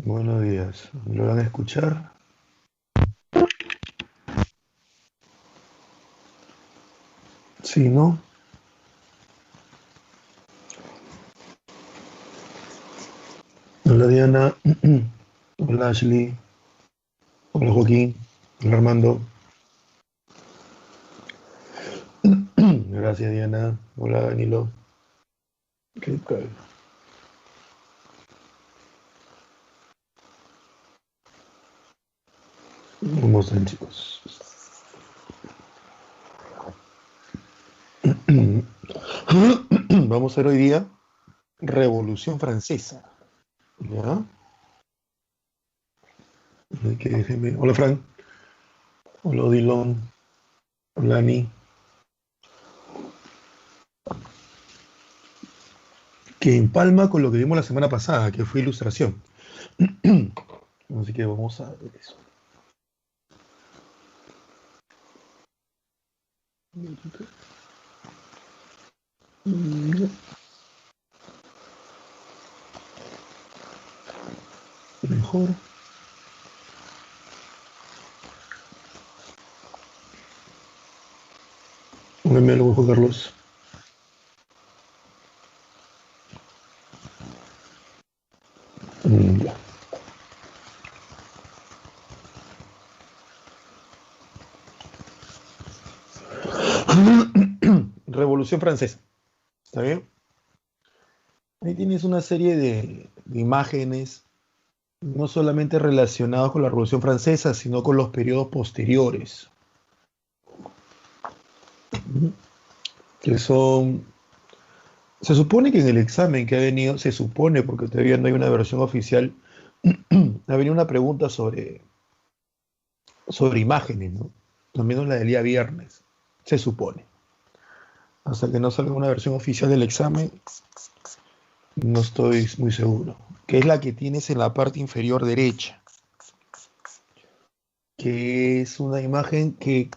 Buenos días. ¿Lo van a escuchar? Sí, ¿no? Hola Diana. Hola Ashley. Hola Joaquín. Hola Armando. Gracias Diana. Hola Danilo. ¿Qué tal? ¿Cómo están chicos? Vamos a ver hoy día Revolución Francesa. ¿Ya? Hay que déjeme. Hola Frank. Hola Odilon. Hola Ani. Que empalma con lo que vimos la semana pasada, que fue ilustración. Así que vamos a ver eso. Mejor. Póngame algo, Juan Carlos. Ya. Revolución Francesa. ¿Está bien? Ahí tienes una serie de imágenes, no solamente relacionadas con la Revolución Francesa, sino con los periodos posteriores, que son, se supone que en el examen que ha venido, se supone, porque todavía no hay una versión oficial, ha venido una pregunta sobre imágenes, ¿no? Al menos la del día viernes, se supone. Hasta que no salga una versión oficial del examen, no estoy muy seguro. Que es la que tienes en la parte inferior derecha, que es una imagen que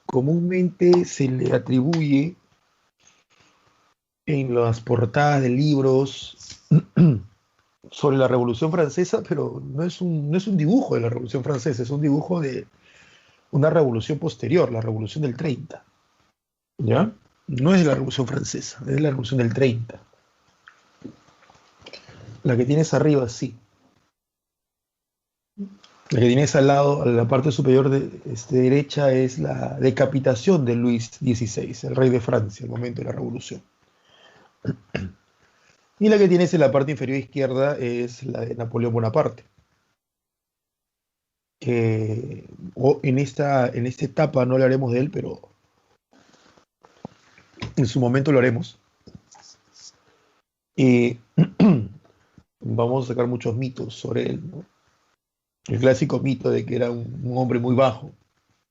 comúnmente se le atribuye en las portadas de libros sobre la Revolución Francesa, pero no es un dibujo de la Revolución Francesa, es un dibujo de una revolución posterior, la Revolución del 30. ¿Ya? No es de la Revolución Francesa, es de la Revolución del 30. La que tienes arriba, sí. La que tienes al lado, a la parte superior derecha, es la decapitación de Luis XVI, el rey de Francia, el momento de la Revolución. Y la que tienes en la parte inferior izquierda es la de Napoleón Bonaparte, que en esta etapa no hablaremos de él, pero en su momento lo haremos. Y vamos a sacar muchos mitos sobre él, ¿no? El clásico mito de que era un hombre muy bajo,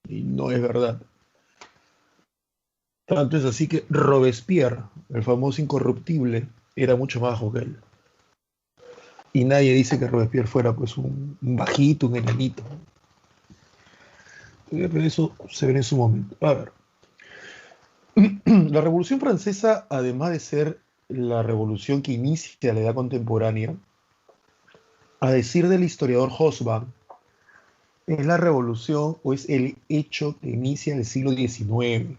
y no es verdad. Tanto es así que Robespierre, el famoso incorruptible, era mucho más bajo que él. Y nadie dice que Robespierre fuera pues un bajito, un enanito. Pero eso se ve en su momento. A ver, la Revolución Francesa, además de ser la revolución que inicia la edad contemporánea, a decir del historiador Hobsbawm, es la revolución o es el hecho que inicia el siglo XIX.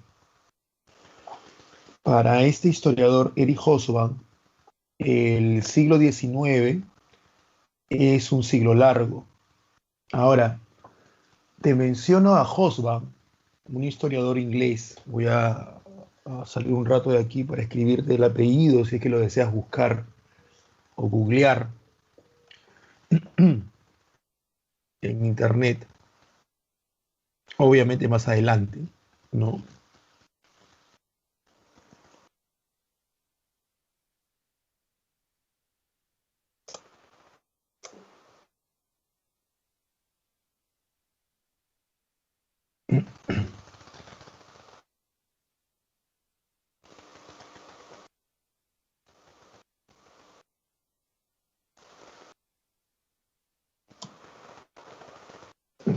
Para este historiador, Eric Hobsbawm, el siglo XIX es un siglo largo. Ahora, te menciono a Hobsbawm, un historiador inglés. Voy a salir un rato de aquí para escribirte el apellido si es que lo deseas buscar o googlear en internet, obviamente más adelante, ¿no?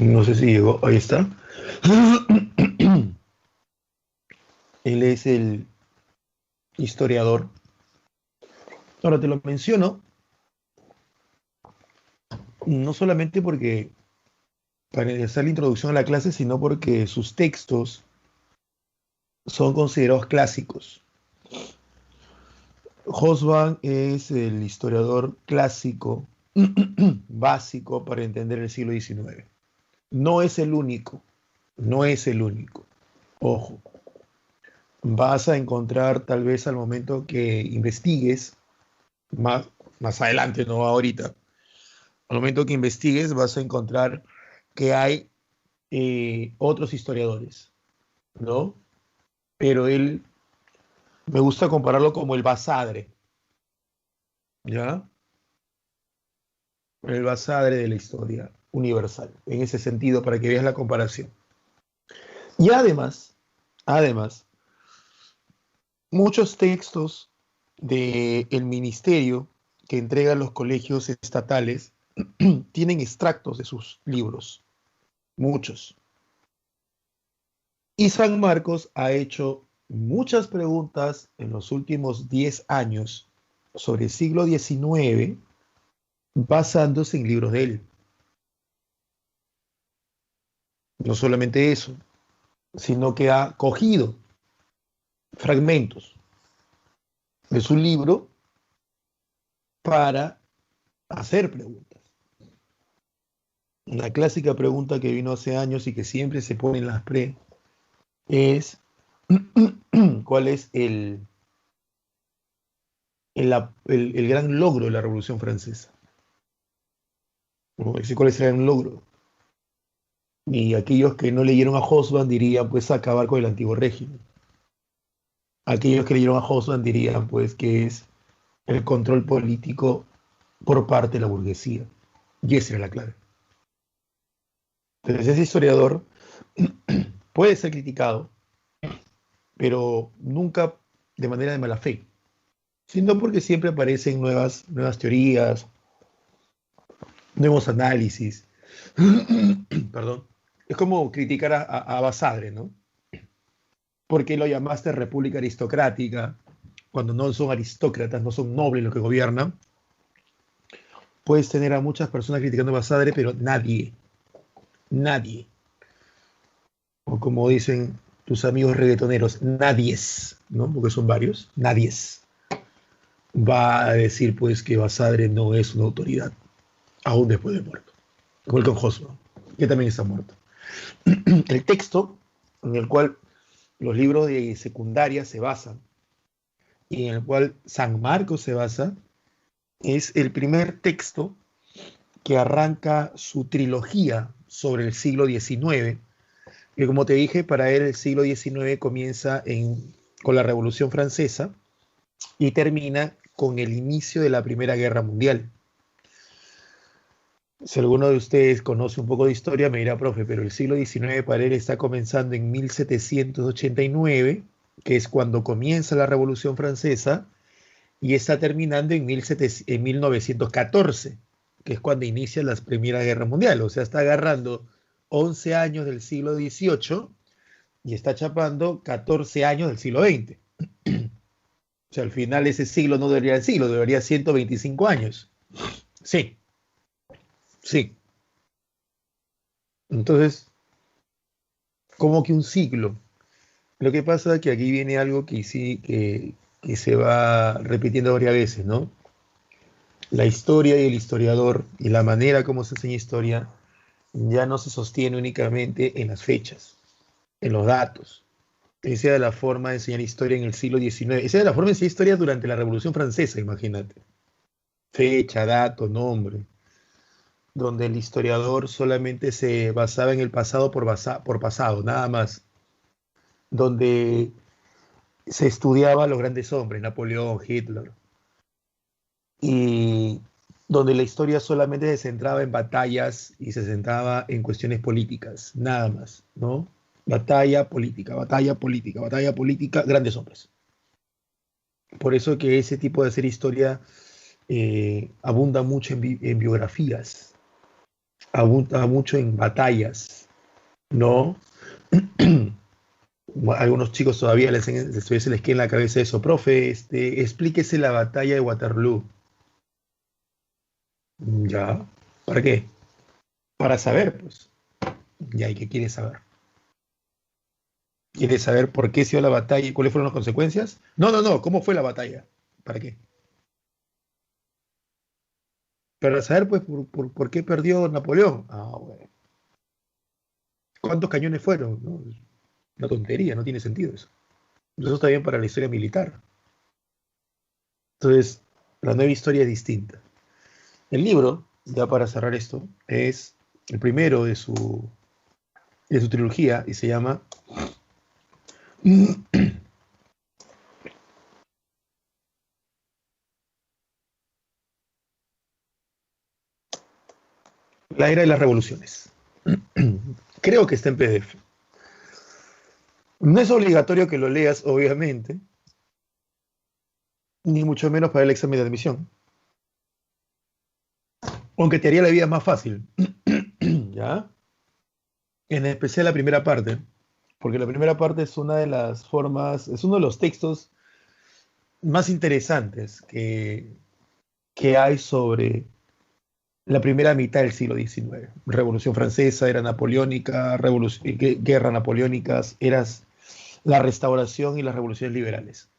No sé si llegó, ahí está. Él es el historiador. Ahora te lo menciono no solamente porque para hacer la introducción a la clase, sino porque sus textos son considerados clásicos. Hobsbawm es el historiador clásico básico para entender el siglo XIX. No es el único, no es el único. Ojo, vas a encontrar tal vez al momento que investigues, más adelante, no ahorita, al momento que investigues vas a encontrar que hay otros historiadores, ¿no? Pero él, me gusta compararlo como el Basadre, ¿ya? El Basadre de la historia universal, en ese sentido, para que veas la comparación. Y además, muchos textos del ministerio que entregan los colegios estatales tienen extractos de sus libros, muchos. Y San Marcos ha hecho muchas preguntas en los últimos 10 años sobre el siglo XIX basándose en libros de él. No solamente eso, sino que ha cogido fragmentos de su libro para hacer preguntas. Una clásica pregunta que vino hace años y que siempre se pone en las pre es ¿cuál es el gran logro de la Revolución Francesa? ¿Cuál es el gran logro? Y aquellos que no leyeron a Hobsbawm dirían, pues, acabar con el antiguo régimen. Aquellos que leyeron a Hobsbawm dirían, pues, que es el control político por parte de la burguesía. Y esa era la clave. Entonces, ese historiador puede ser criticado, pero nunca de manera de mala fe, sino porque siempre aparecen nuevas teorías, nuevos análisis. Perdón. Es como criticar a Basadre, ¿no? ¿Por qué lo llamaste república aristocrática? Cuando no son aristócratas, no son nobles los que gobiernan. Puedes tener a muchas personas criticando a Basadre, pero nadie, o como dicen tus amigos reggaetoneros, nadies, ¿no? Porque son varios, nadies, va a decir, pues, que Basadre no es una autoridad, aún después de muerto. Igual con Hobsbawm, que también está muerto. El texto en el cual los libros de secundaria se basan y en el cual San Marcos se basa es el primer texto que arranca su trilogía sobre el siglo XIX, que, como te dije, para él el siglo XIX comienza con la Revolución Francesa y termina con el inicio de la Primera Guerra Mundial. Si alguno de ustedes conoce un poco de historia, me dirá, profe, pero el siglo XIX para él está comenzando en 1789, que es cuando comienza la Revolución Francesa, y está terminando en 1914, que es cuando inicia la Primera Guerra Mundial. O sea, está agarrando 11 años del siglo XVIII y está chapando 14 años del siglo XX. O sea, al final ese siglo no debería ser siglo, debería 125 años. Sí. Sí. Entonces, como que un siglo. Lo que pasa es que aquí viene algo que sí, que se va repitiendo varias veces, ¿no? La historia y el historiador y la manera como se enseña historia ya no se sostiene únicamente en las fechas, en los datos. Esa era la forma de enseñar historia en el siglo XIX. Esa era la forma de enseñar historia durante la Revolución Francesa, imagínate. Fecha, dato, nombre. Donde el historiador solamente se basaba en el pasado por pasado, nada más. Donde se estudiaba a los grandes hombres, Napoleón, Hitler, y donde la historia solamente se centraba en batallas y se centraba en cuestiones políticas, nada más, ¿no? Batalla política, batalla política, batalla política, grandes hombres. Por eso que ese tipo de hacer historia abunda mucho en biografías, abunda mucho en batallas, ¿no? Algunos chicos todavía les queda en la cabeza eso, profe, explíquese la batalla de Waterloo. Ya. ¿Para qué? Para saber, pues. Ya, ¿y qué quieres saber? ¿Quieres saber por qué se dio la batalla y cuáles fueron las consecuencias? No, no, no, ¿cómo fue la batalla? ¿Para qué? Para saber, pues, por qué perdió Napoleón. Ah, bueno. ¿Cuántos cañones fueron? ¿No? Es una tontería, no tiene sentido eso. Eso está bien para la historia militar. Entonces, la nueva historia es distinta. El libro, ya para cerrar esto, es el primero de su trilogía y se llama La era de las revoluciones. Creo que está en PDF. No es obligatorio que lo leas, obviamente, ni mucho menos para el examen de admisión, aunque te haría la vida más fácil, ¿ya? En especial la primera parte, porque la primera parte es una de las formas, es uno de los textos más interesantes que hay sobre la primera mitad del siglo XIX. Revolución Francesa, era napoleónica, guerra napoleónicas, eras la restauración y las revoluciones liberales.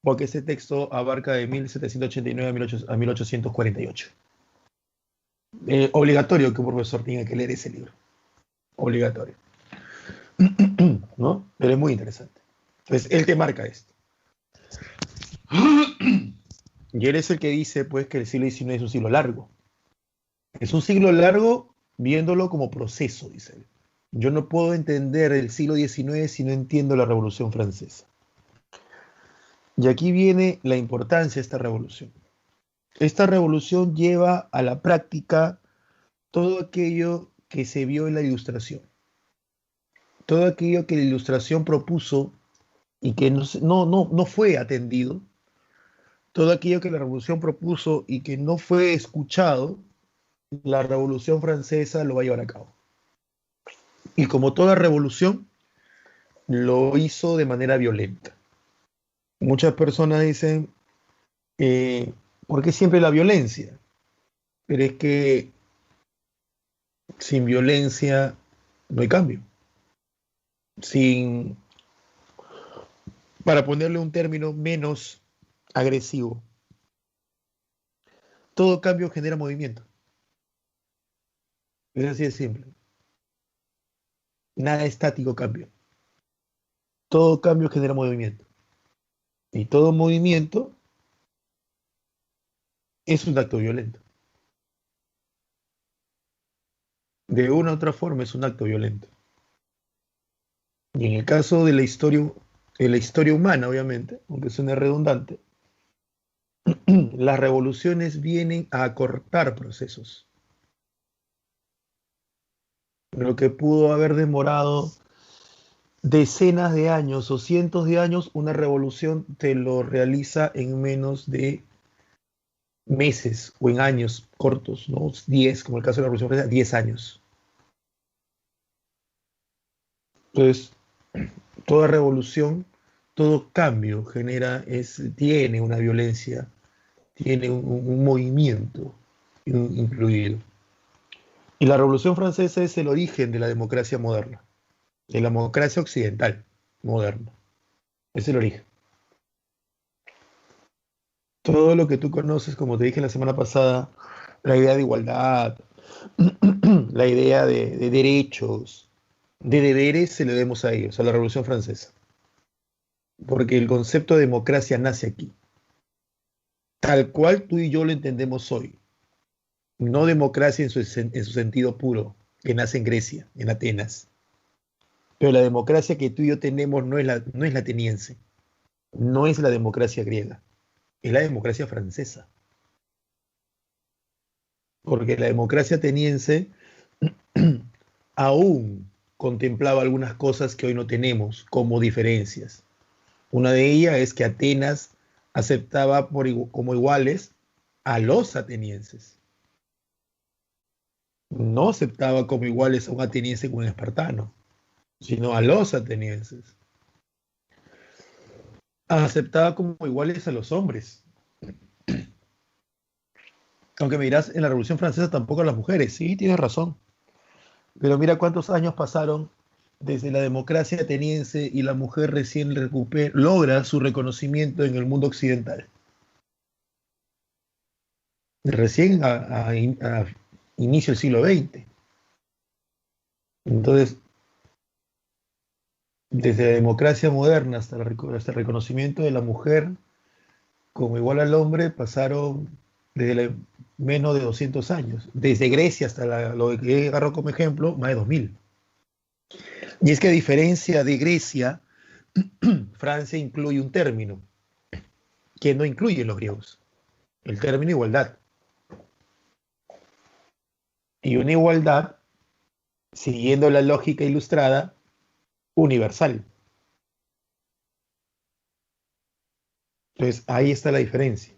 Porque este texto abarca de 1789 a 1848. Obligatorio que un profesor tenga que leer ese libro. Obligatorio. ¿No? Pero es muy interesante. Entonces, él te marca esto. Y él es el que dice, pues, que el siglo XIX es un siglo largo. Es un siglo largo viéndolo como proceso, dice él. Yo no puedo entender el siglo XIX si no entiendo la Revolución Francesa. Y aquí viene la importancia de esta revolución. Esta revolución lleva a la práctica todo aquello que se vio en la Ilustración, todo aquello que la Ilustración propuso y que no fue atendido, todo aquello que la Revolución propuso y que no fue escuchado, la Revolución Francesa lo va a llevar a cabo. Y como toda revolución, lo hizo de manera violenta. Muchas personas dicen, ¿por qué siempre la violencia? Pero es que sin violencia no hay cambio. Sin, para ponerle un término menos agresivo, todo cambio genera movimiento. Es así de simple. Nada estático cambia. Todo cambio genera movimiento. Y todo movimiento es un acto violento. De una u otra forma es un acto violento. Y en el caso de la historia humana, obviamente, aunque suene redundante, las revoluciones vienen a acortar procesos. Lo que pudo haber demorado decenas de años o cientos de años, una revolución te lo realiza en menos de meses o en años cortos, ¿no? 10, como el caso de la Revolución Francesa, 10 años. Entonces, toda revolución, todo cambio tiene una violencia, tiene un movimiento incluido. Y la Revolución Francesa es el origen de la democracia moderna, de la democracia occidental moderna. Es el origen. Todo lo que tú conoces, como te dije la semana pasada, la idea de igualdad, la idea de derechos, de deberes, se lo debemos a ellos, a la Revolución Francesa. Porque el concepto de democracia nace aquí, tal cual tú y yo lo entendemos hoy. No democracia en su sentido puro, que nace en Grecia, en Atenas. Pero la democracia que tú y yo tenemos no es la ateniense, no es la democracia griega, es la democracia francesa. Porque la democracia ateniense aún contemplaba algunas cosas que hoy no tenemos como diferencias. Una de ellas es que Atenas aceptaba como iguales a los atenienses. No aceptaba como iguales a un ateniense con un espartano, sino a los atenienses. Aceptaba como iguales a los hombres. Aunque me dirás, en la Revolución Francesa tampoco las mujeres. Sí, tienes razón. Pero mira cuántos años pasaron desde la democracia ateniense y la mujer recién logra su reconocimiento en el mundo occidental. Recién a inicio del siglo XX. Entonces, desde la democracia moderna hasta el reconocimiento de la mujer como igual al hombre pasaron menos de 200 años. Desde Grecia hasta lo que agarro como ejemplo, más de 2000. Y es que a diferencia de Grecia, Francia incluye un término que no incluye los griegos, el término igualdad. Y una igualdad, siguiendo la lógica ilustrada, universal. Entonces, ahí está la diferencia.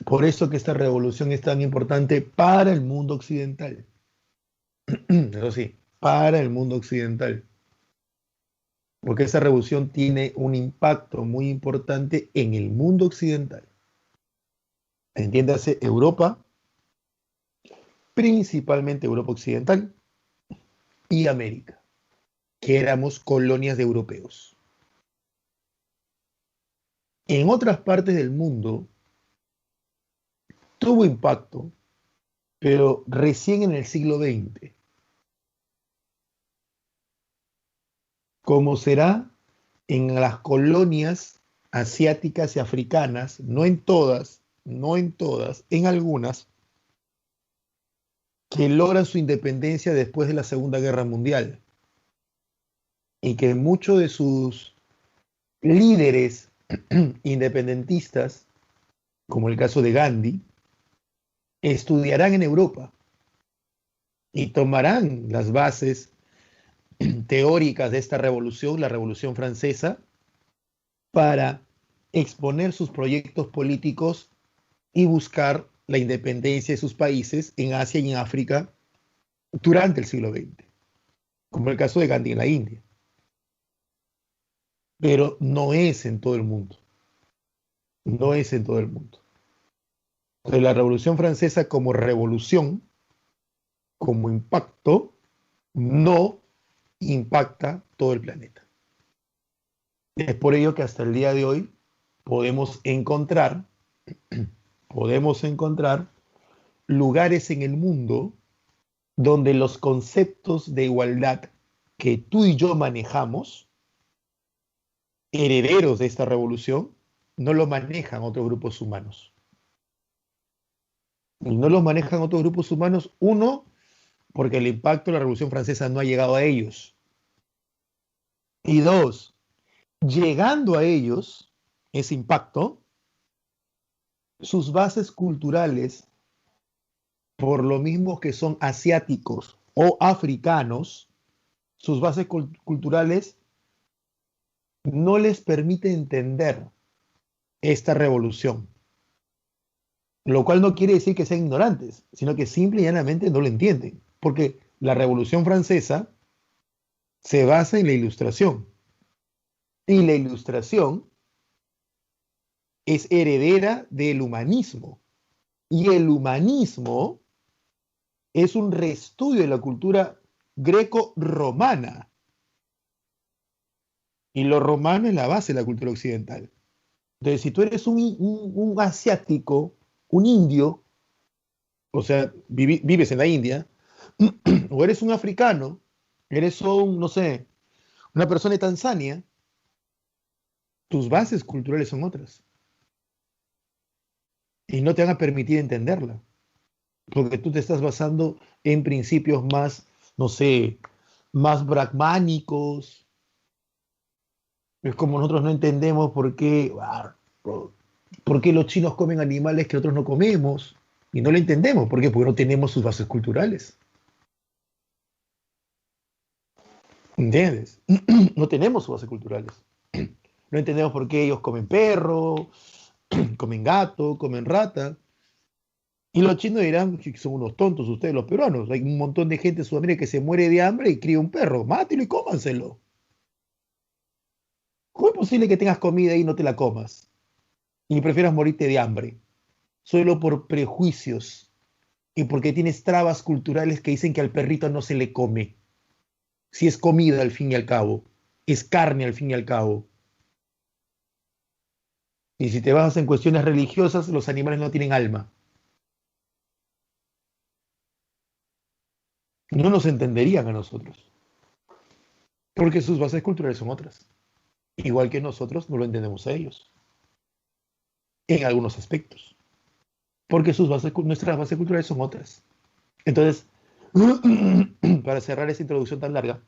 Por eso que esta revolución es tan importante para el mundo occidental. Eso sí, para el mundo occidental. Porque esa revolución tiene un impacto muy importante en el mundo occidental. Entiéndase, Europa, principalmente Europa occidental y América, que éramos colonias de europeos. En otras partes del mundo tuvo impacto, pero recién en el siglo XX. Como será en las colonias asiáticas y africanas, no en todas, en algunas, que logran su independencia después de la Segunda Guerra Mundial y que muchos de sus líderes independentistas, como el caso de Gandhi, estudiarán en Europa y tomarán las bases teóricas de esta revolución, la Revolución Francesa, para exponer sus proyectos políticos y buscar la independencia de sus países en Asia y en África durante el siglo XX, como el caso de Gandhi en la India. Pero no es en todo el mundo. No es en todo el mundo. Entonces, la Revolución Francesa como revolución, como impacto, no impacta todo el planeta. Es por ello que hasta el día de hoy podemos encontrar lugares en el mundo donde los conceptos de igualdad que tú y yo manejamos, herederos de esta revolución, no lo manejan otros grupos humanos. Y no los manejan otros grupos humanos, uno, porque el impacto de la Revolución Francesa no ha llegado a ellos. Y dos, llegando a ellos, ese impacto, sus bases culturales, por lo mismo que son asiáticos o africanos, sus bases culturales no les permite entender esta revolución. Lo cual no quiere decir que sean ignorantes, sino que simple y llanamente no lo entienden. Porque la Revolución Francesa se basa en la Ilustración. Y la Ilustración es heredera del humanismo. Y el humanismo es un reestudio de la cultura greco-romana. Y lo romano es la base de la cultura occidental. Entonces, si tú eres un asiático, un indio, o sea, vives en la India, o eres un africano, eres no sé, una persona de Tanzania, tus bases culturales son otras. Y no te van a permitir entenderla. Porque tú te estás basando en principios más, no sé, más brahmánicos. Es como nosotros no entendemos por qué los chinos comen animales que nosotros no comemos. Y no lo entendemos. ¿Por qué? Porque no tenemos sus bases culturales. ¿Entiendes? No tenemos sus bases culturales. No entendemos por qué ellos comen perro, comen gato, comen rata. Y los chinos dirán que son unos tontos ustedes los peruanos. Hay un montón de gente en Sudamérica que se muere de hambre y cría un perro. Mátelo y cómanselo. ¿Cómo es posible que tengas comida y no te la comas? Y prefieras morirte de hambre. solo por prejuicios y porque tienes trabas culturales que dicen que al perrito no se le come, si es comida al fin y al cabo, es carne al fin y al cabo. Y si te basas en cuestiones religiosas, los animales no tienen alma. No nos entenderían a nosotros, porque sus bases culturales son otras, igual que nosotros no lo entendemos a ellos, en algunos aspectos, porque nuestras bases culturales son otras. Entonces, para cerrar esta introducción tan larga,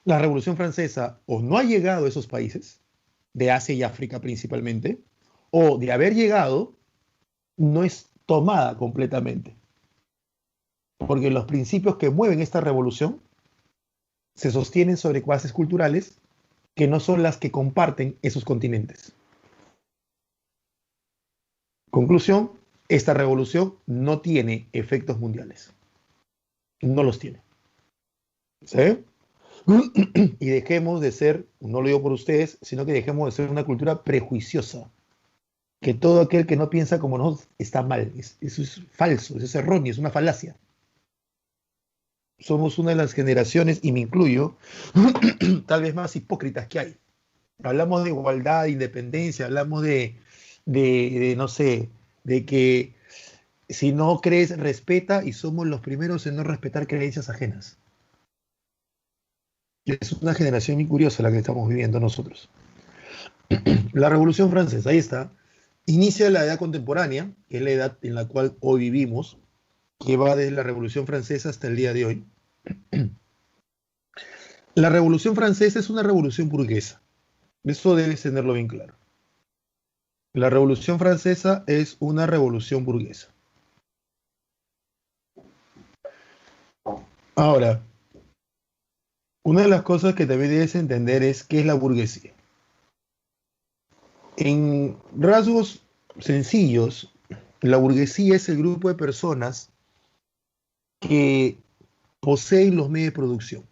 la Revolución Francesa o no ha llegado a esos países, de Asia y África principalmente, o de haber llegado, no es tomada completamente, porque los principios que mueven esta revolución se sostienen sobre bases culturales que no son las que comparten esos continentes. Conclusión, esta revolución no tiene efectos mundiales. No los tiene. ¿Sí? Y dejemos de ser, no lo digo por ustedes, sino que dejemos de ser una cultura prejuiciosa. Que todo aquel que no piensa como nosotros está mal. Eso es falso, eso es erróneo, es una falacia. Somos una de las generaciones, y me incluyo, tal vez más hipócritas que hay. Hablamos de igualdad, de independencia, hablamos no sé, de que si no crees, respeta, y somos los primeros en no respetar creencias ajenas. Es una generación muy curiosa la que estamos viviendo nosotros. La Revolución Francesa, ahí está, inicia la edad contemporánea, que es la edad en la cual hoy vivimos, que va desde la Revolución Francesa hasta el día de hoy. La Revolución Francesa es una revolución burguesa. Eso debes tenerlo bien claro. La Revolución Francesa es una revolución burguesa. Ahora, una de las cosas que también debes entender es qué es la burguesía. En rasgos sencillos, la burguesía es el grupo de personas que poseen los medios de producción.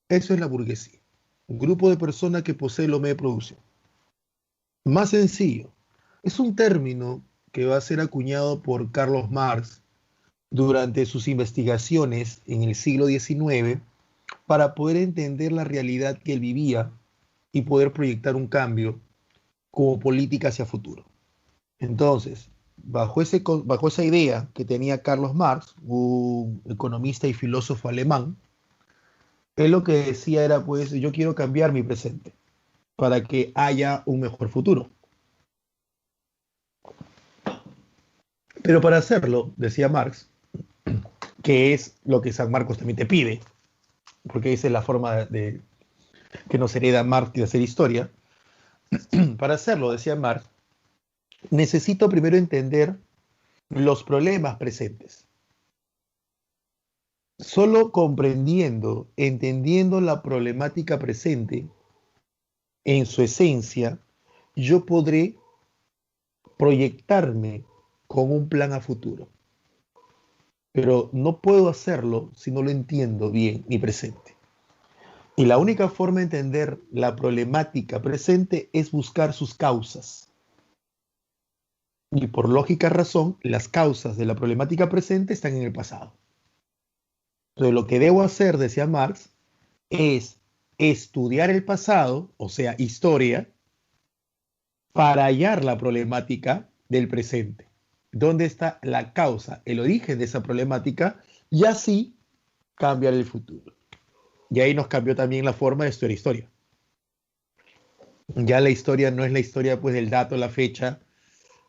Eso es la burguesía. Un grupo de personas que poseen los medios de producción. Más sencillo, es un término que va a ser acuñado por Carlos Marx durante sus investigaciones en el siglo XIX para poder entender la realidad que él vivía y poder proyectar un cambio como política hacia futuro. Entonces, bajo esa idea que tenía Carlos Marx, un economista y filósofo alemán, él lo que decía era, pues, yo quiero cambiar mi presente para que haya un mejor futuro. Pero para hacerlo, decía Marx, que es lo que San Marcos también te pide, porque esa es la forma que nos hereda Marx de hacer historia. Para hacerlo, decía Marx, necesito primero entender los problemas presentes. Solo comprendiendo, entendiendo la problemática presente en su esencia, yo podré proyectarme con un plan a futuro. Pero no puedo hacerlo si no lo entiendo bien mi presente. Y la única forma de entender la problemática presente es buscar sus causas. Y por lógica razón, las causas de la problemática presente están en el pasado. Entonces, lo que debo hacer, decía Marx, es estudiar el pasado, o sea, historia, para hallar la problemática del presente. ¿Dónde está la causa, el origen de esa problemática? Y así cambiar el futuro. Y ahí nos cambió también la forma de estudiar historia. Ya la historia no es la historia pues del dato, la fecha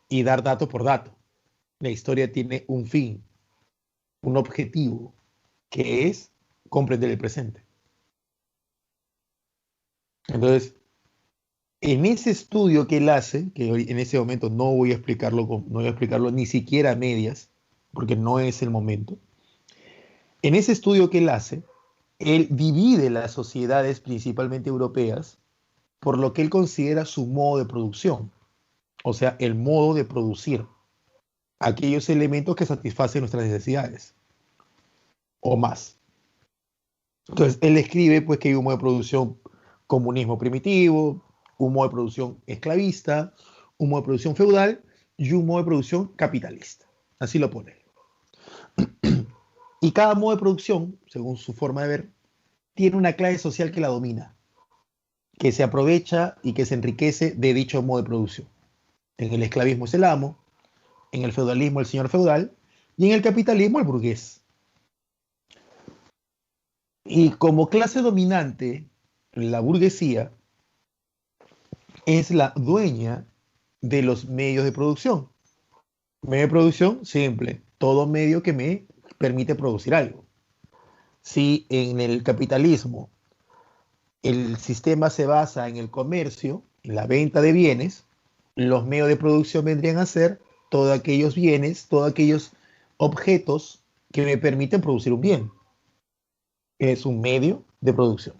y dar dato por dato. La historia tiene un fin, un objetivo, que es comprender el presente. Entonces, en ese estudio que él hace, que hoy, en ese momento no voy a explicarlo ni siquiera a medias, porque no es el momento. En ese estudio que él hace, él divide las sociedades, principalmente europeas, por lo que él considera su modo de producción, o sea, el modo de producir aquellos elementos que satisfacen nuestras necesidades, o más. Entonces, él escribe pues, que hay un modo de producción comunismo primitivo, un modo de producción esclavista, un modo de producción feudal y un modo de producción capitalista. Así lo pone. Y cada modo de producción, según su forma de ver, tiene una clase social que la domina, que se aprovecha y que se enriquece de dicho modo de producción. En el esclavismo es el amo, en el feudalismo el señor feudal y en el capitalismo el burgués. Y como clase dominante, la burguesía es la dueña de los medios de producción. Medio de producción, simple, todo medio que me permite producir algo. Si en el capitalismo el sistema se basa en el comercio, en la venta de bienes, los medios de producción vendrían a ser todos aquellos bienes, todos aquellos objetos que me permiten producir un bien. Es un medio de producción.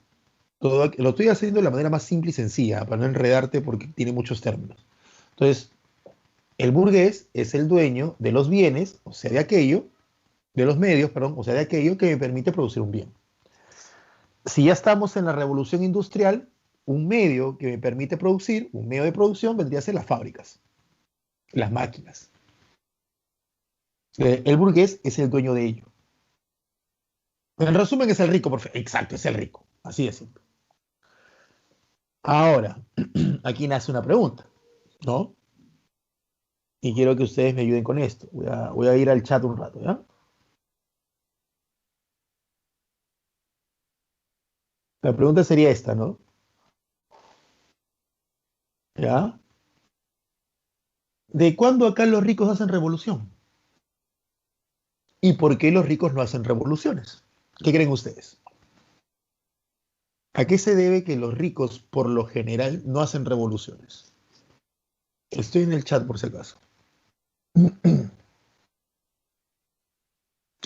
Lo estoy haciendo de la manera más simple y sencilla, para no enredarte porque tiene muchos términos. Entonces, el burgués es el dueño de los bienes, o sea, de aquello, de los medios, perdón, o sea, de aquello que me permite producir un bien. Si ya estamos en la revolución industrial, un medio que me permite producir, un medio de producción, vendría a ser las fábricas, las máquinas. El burgués es el dueño de ello. En resumen, es el rico, exacto, es el rico. Así de simple. Ahora, aquí nace una pregunta, ¿no? Y quiero que ustedes me ayuden con esto. Voy a ir al chat un rato, ¿ya? La pregunta sería esta, ¿no? ¿Ya? ¿De cuándo acá los ricos hacen revolución? ¿Y por qué los ricos no hacen revoluciones? ¿Qué creen ustedes? ¿A qué se debe que los ricos, por lo general, no hacen revoluciones? Estoy en el chat por si acaso.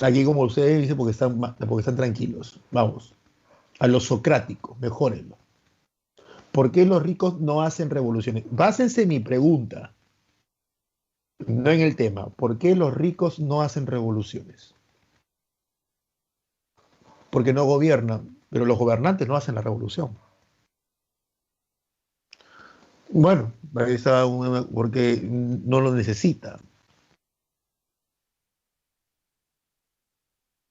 Aquí, como ustedes dicen, porque están tranquilos. Vamos, a lo socrático, mejórenlo. ¿Por qué los ricos no hacen revoluciones? Básense en mi pregunta, no en el tema. ¿Por qué los ricos no hacen revoluciones? Porque no gobiernan, pero los gobernantes no hacen la revolución. Bueno, porque no lo necesita,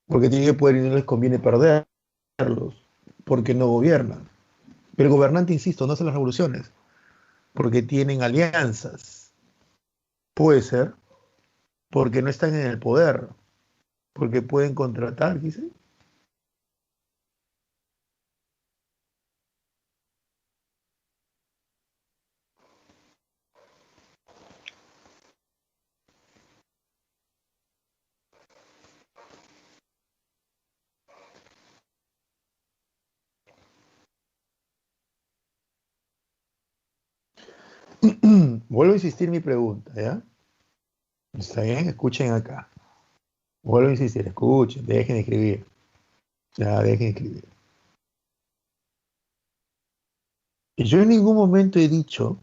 porque tienen poder y no les conviene perderlos, porque no gobiernan. Pero el gobernante, insisto, no hace las revoluciones, porque tienen alianzas. Puede ser, porque no están en el poder, porque pueden contratar, quizás. Vuelvo a insistir mi pregunta, ¿ya? Está bien, escuchen acá. Vuelvo a insistir, escuchen, dejen de escribir. Ya, dejen de escribir. Y yo en ningún momento he dicho,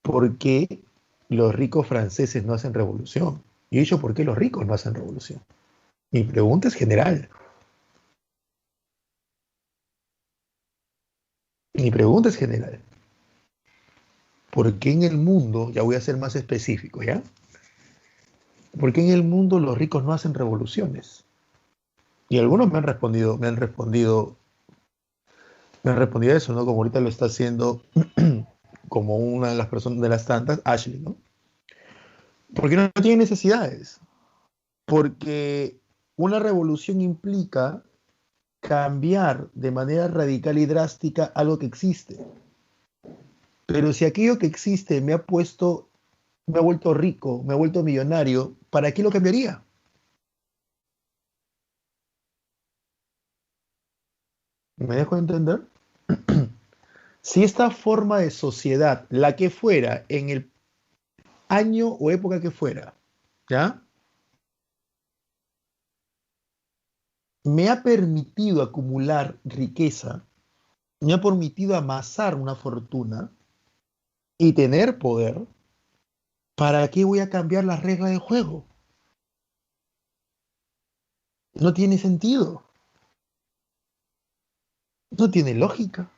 ¿por qué los ricos franceses no hacen revolución? Yo he dicho, ¿por qué los ricos no hacen revolución? Mi pregunta es general. Mi pregunta es general. ¿Por qué en el mundo, ya voy a ser más específico, ¿ya? ¿Por qué en el mundo los ricos no hacen revoluciones? Y algunos me han respondido eso, ¿no? Como ahorita lo está haciendo como una de las personas de las tantas, Ashley, ¿no? Porque no tiene necesidades. Porque una revolución implica cambiar de manera radical y drástica algo que existe. Pero si aquello que existe me ha vuelto rico, me ha vuelto millonario, ¿para qué lo cambiaría? ¿Me dejo entender? Si esta forma de sociedad, la que fuera, en el año o época que fuera, ¿ya? Me ha permitido acumular riqueza, me ha permitido amasar una fortuna y tener poder, ¿para qué voy a cambiar las reglas del juego? No tiene sentido, no tiene lógica.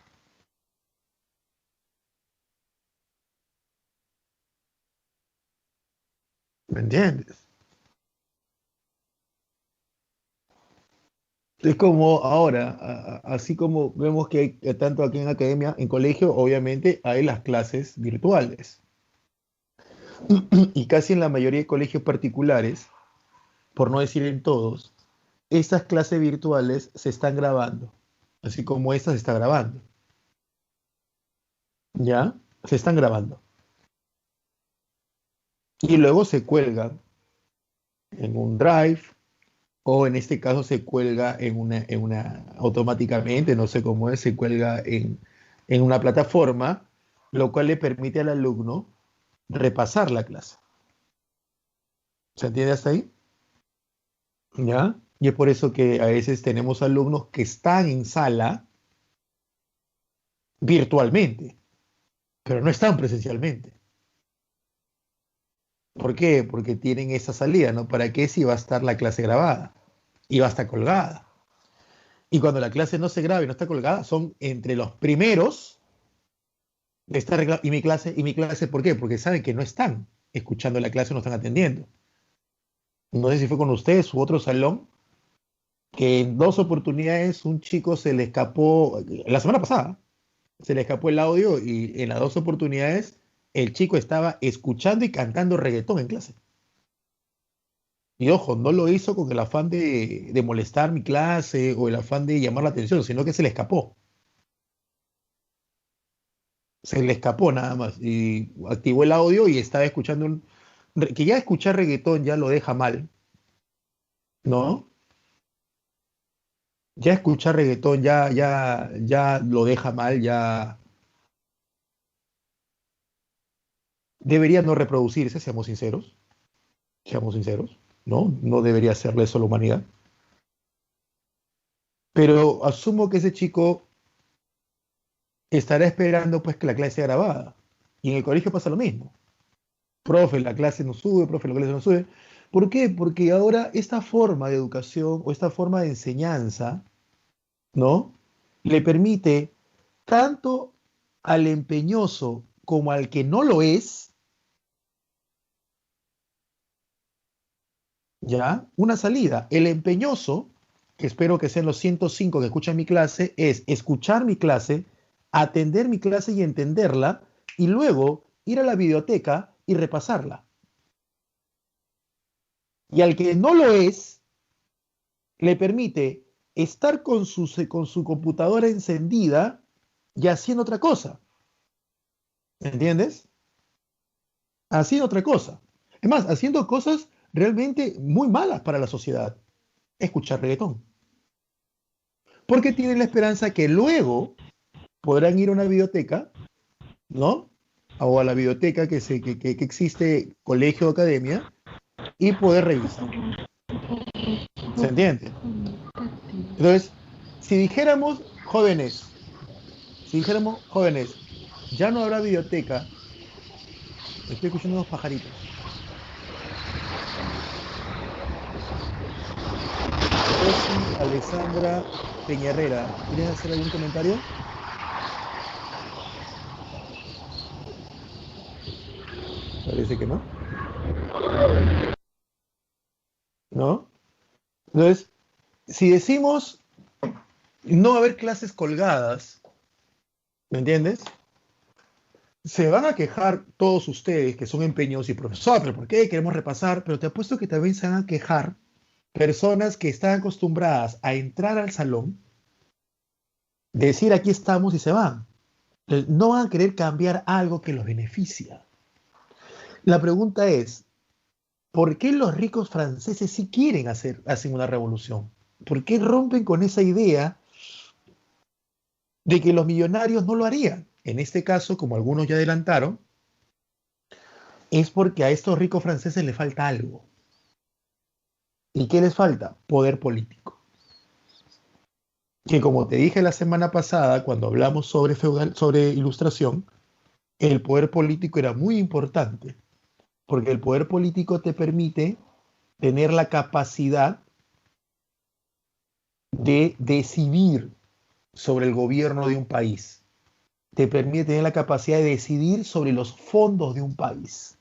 ¿Me entiendes? Es como ahora, así como vemos que hay tanto aquí en academia, en colegio, obviamente hay las clases virtuales. Y casi en la mayoría de colegios particulares, por no decir en todos, estas clases virtuales se están grabando, así como esta se está grabando. ¿Ya? Se están grabando. Y luego se cuelgan en un drive o en este caso se cuelga automáticamente, no sé cómo es, se cuelga en una plataforma, lo cual le permite al alumno repasar la clase. ¿Se entiende hasta ahí? ¿Ya? Y es por eso que a veces tenemos alumnos que están en sala virtualmente, pero no están presencialmente. ¿Por qué? Porque tienen esa salida, ¿no? ¿Para qué si va a estar la clase grabada? Y va a estar colgada. Y cuando la clase no se graba y no está colgada, son entre los primeros de estar y mi clase, ¿por qué? Porque saben que no están escuchando la clase, no están atendiendo. No sé si fue con ustedes u otro salón, que en dos oportunidades un chico se le escapó, la semana pasada, se le escapó el audio y en las dos oportunidades el chico estaba escuchando y cantando reggaetón en clase. Y ojo, no lo hizo con el afán de molestar mi clase o el afán de llamar la atención, sino que se le escapó. Se le escapó nada más. Y activó el audio y estaba escuchando que ya escuchar reggaetón ya lo deja mal, ¿no? Ya escuchar reggaetón ya lo deja mal, ya debería no reproducirse, seamos sinceros, ¿no? No debería hacerle eso a la humanidad. Pero asumo que ese chico estará esperando pues que la clase sea grabada. Y en el colegio pasa lo mismo. Profe, la clase no sube, profe, la clase no sube. ¿Por qué? Porque ahora esta forma de educación o esta forma de enseñanza, ¿no? Le permite tanto al empeñoso como al que no lo es, ¿ya? Una salida. El empeñoso, que espero que sean los 105 que escuchan mi clase, es escuchar mi clase, atender mi clase y entenderla, y luego ir a la biblioteca y repasarla. Y al que no lo es, le permite estar con su computadora encendida y haciendo otra cosa. ¿Entiendes? Haciendo otra cosa. Es más, haciendo cosas realmente muy malas para la sociedad. Escuchar reggaetón. Porque tienen la esperanza que luego podrán ir a una biblioteca, ¿no? O a la biblioteca que existe, colegio o academia, y poder revisar. ¿Se entiende? Entonces, si dijéramos, jóvenes, si dijéramos, jóvenes, ya no habrá biblioteca, estoy escuchando unos pajaritos. Rosy Alessandra Peñarrera, ¿quieres hacer algún comentario? Parece que no. ¿No? Entonces, si decimos no haber clases colgadas, ¿me entiendes? Se van a quejar todos ustedes que son empeñosos y profesor, pero ¿por qué queremos repasar? Pero te apuesto que también se van a quejar personas que están acostumbradas a entrar al salón, decir aquí estamos y se van. Entonces, no van a querer cambiar algo que los beneficia. La pregunta es, ¿por qué los ricos franceses sí quieren hacen una revolución? ¿Por qué rompen con esa idea de que los millonarios no lo harían? En este caso, como algunos ya adelantaron, es porque a estos ricos franceses les falta algo. ¿Y qué les falta? Poder político. Que como te dije la semana pasada, cuando hablamos sobre ilustración, el poder político era muy importante, porque el poder político te permite tener la capacidad de decidir sobre el gobierno de un país. Te permite tener la capacidad de decidir sobre los fondos de un país.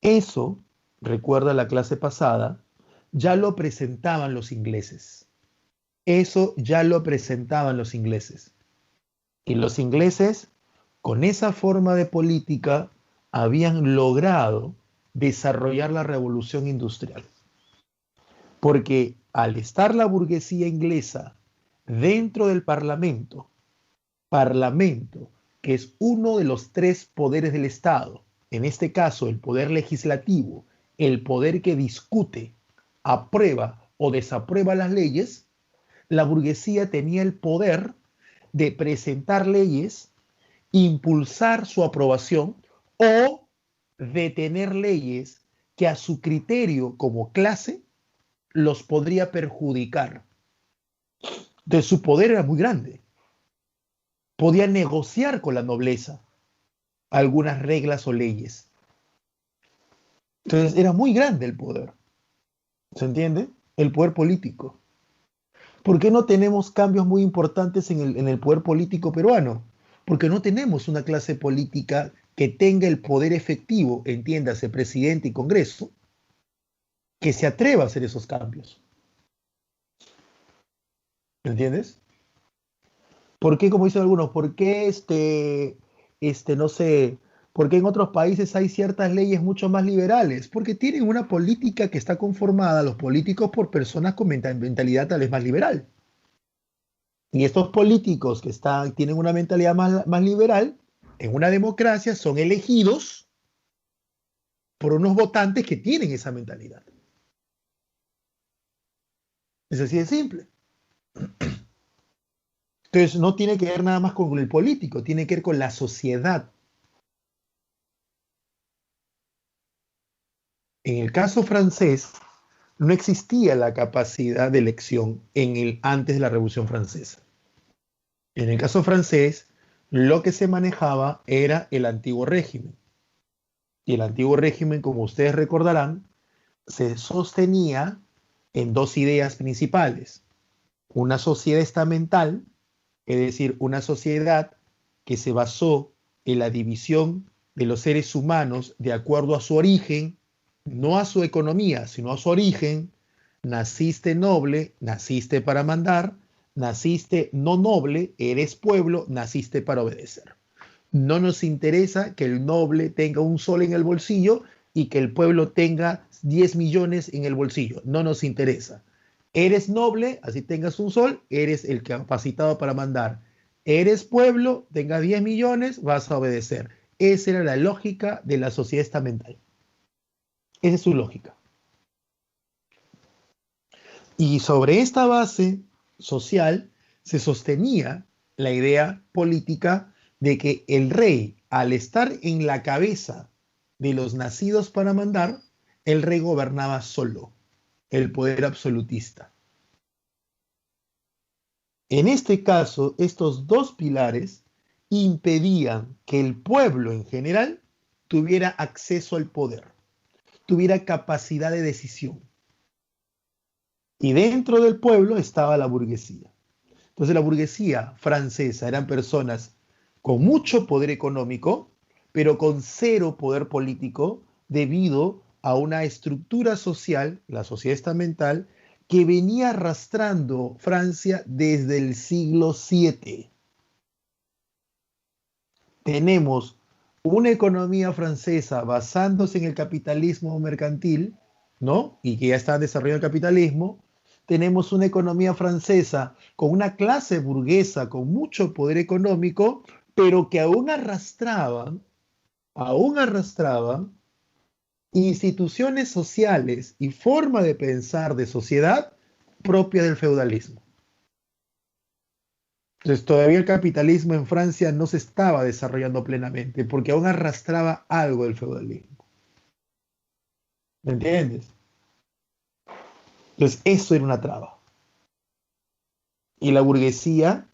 Eso, recuerda la clase pasada, ya lo presentaban los ingleses. Eso ya lo presentaban los ingleses. Y los ingleses, con esa forma de política, habían logrado desarrollar la revolución industrial. Porque al estar la burguesía inglesa dentro del Parlamento, que es uno de los tres poderes del Estado, en este caso el poder legislativo, el poder que discute, aprueba o desaprueba las leyes, la burguesía tenía el poder de presentar leyes, impulsar su aprobación o detener leyes que a su criterio como clase los podría perjudicar. Entonces su poder era muy grande. Podía negociar con la nobleza algunas reglas o leyes. Entonces era muy grande el poder. ¿Se entiende? El poder político. ¿Por qué no tenemos cambios muy importantes en el poder político peruano? Porque no tenemos una clase política que tenga el poder efectivo, entiéndase, presidente y Congreso, que se atreva a hacer esos cambios. ¿Me entiendes? ¿Por qué, como dicen algunos, por qué no sé, por qué en otros países hay ciertas leyes mucho más liberales? Porque tienen una política que está conformada, los políticos, por personas con mentalidad tal vez más liberal. Y estos políticos que tienen una mentalidad más liberal, en una democracia son elegidos por unos votantes que tienen esa mentalidad. Es así de simple. Entonces no tiene que ver nada más con el político, tiene que ver con la sociedad. En el caso francés, no existía la capacidad de elección antes de la Revolución Francesa. En el caso francés, lo que se manejaba era el antiguo régimen. Y el antiguo régimen, como ustedes recordarán, se sostenía en dos ideas principales. Una sociedad estamental, es decir, una sociedad que se basó en la división de los seres humanos de acuerdo a su origen, no a su economía, sino a su origen. Naciste noble, naciste para mandar, naciste no noble, eres pueblo, naciste para obedecer. No nos interesa que el noble tenga un sol en el bolsillo y que el pueblo tenga 10 millones en el bolsillo. No nos interesa. Eres noble, así tengas un sol, eres el capacitado para mandar. Eres pueblo, tengas 10 millones, vas a obedecer. Esa era la lógica de la sociedad estamental. Esa es su lógica. Y sobre esta base social se sostenía la idea política de que el rey, al estar en la cabeza de los nacidos para mandar, el rey gobernaba solo, el poder absolutista. En este caso, estos dos pilares impedían que el pueblo en general tuviera acceso al poder, tuviera capacidad de decisión. Y dentro del pueblo estaba la burguesía. Entonces la burguesía francesa eran personas con mucho poder económico, pero con cero poder político debido a una estructura social, la sociedad estamental, que venía arrastrando Francia desde el siglo VII. Tenemos una economía francesa basándose en el capitalismo mercantil, ¿no? Y que ya está desarrollando el capitalismo. Tenemos una economía francesa con una clase burguesa con mucho poder económico, pero que aún arrastraban instituciones sociales y forma de pensar de sociedad propia del feudalismo. Entonces todavía el capitalismo en Francia no se estaba desarrollando plenamente porque aún arrastraba algo del feudalismo. ¿Me entiendes? Entonces eso era una traba. Y la burguesía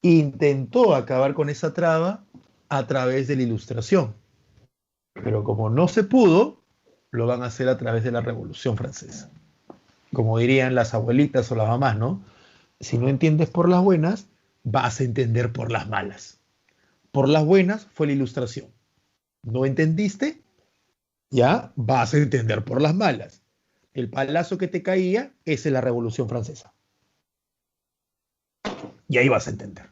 intentó acabar con esa traba a través de la Ilustración. Pero como no se pudo, lo van a hacer a través de la Revolución Francesa. Como dirían las abuelitas o las mamás, ¿no? Si no entiendes por las buenas, vas a entender por las malas. Por las buenas fue la Ilustración. ¿No entendiste? ya vas a entender por las malas. El palazo que te caía, esa es la Revolución Francesa. Y ahí vas a entender.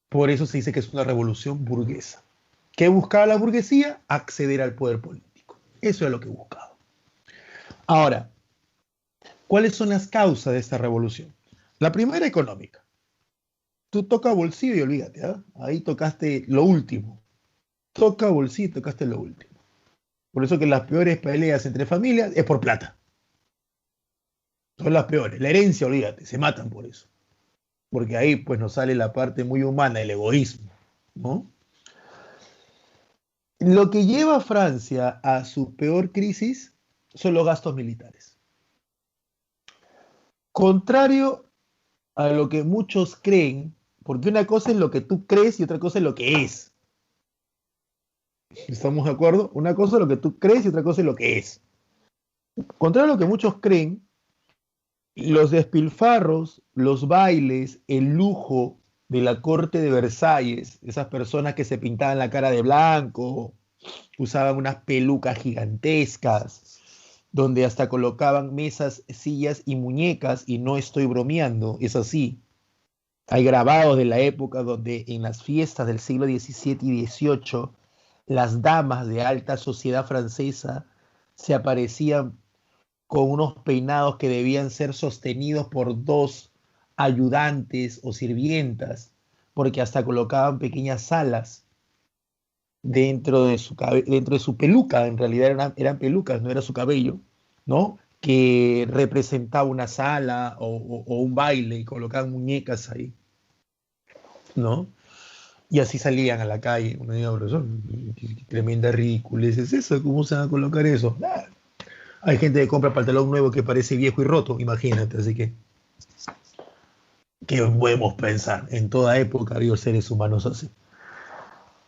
Por eso se dice que es una revolución burguesa. ¿Qué buscaba la burguesía? Acceder al poder político. Eso es lo que buscaba. Ahora, ¿cuáles son las causas de esta revolución? La primera, económica. Tú toca bolsillo y olvídate, ¿eh? Ahí tocaste lo último. Toca bolsillo y tocaste lo último. Por eso que las peores peleas entre familias es por plata. Son las peores. La herencia, olvídate, se matan por eso. Porque ahí pues nos sale la parte muy humana, el egoísmo, ¿no? Lo que lleva a Francia a su peor crisis son los gastos militares. Contrario a lo que muchos creen, porque una cosa es lo que tú crees y otra cosa es lo que es. ¿Estamos de acuerdo? Una cosa es lo que tú crees y otra cosa es lo que es. Contrario a lo que muchos creen, los despilfarros, los bailes, el lujo de la corte de Versalles, esas personas que se pintaban la cara de blanco, usaban unas pelucas gigantescas, donde hasta colocaban mesas, sillas y muñecas, y no estoy bromeando, es así. Hay grabados de la época donde en las fiestas del siglo XVII y XVIII, las damas de alta sociedad francesa se aparecían con unos peinados que debían ser sostenidos por dos ayudantes o sirvientas, porque hasta colocaban pequeñas alas dentro de su peluca, en realidad eran pelucas, no era su cabello, ¿no? Que representaba una sala o un baile y colocaban muñecas ahí, ¿no? Y así salían a la calle. Uno diga, profesor, qué tremenda ridiculez es eso, ¿cómo se va a colocar eso? Ah, hay gente que compra pantalón nuevo que parece viejo y roto, imagínate, así que, ¿qué podemos pensar? En toda época ha habido seres humanos así.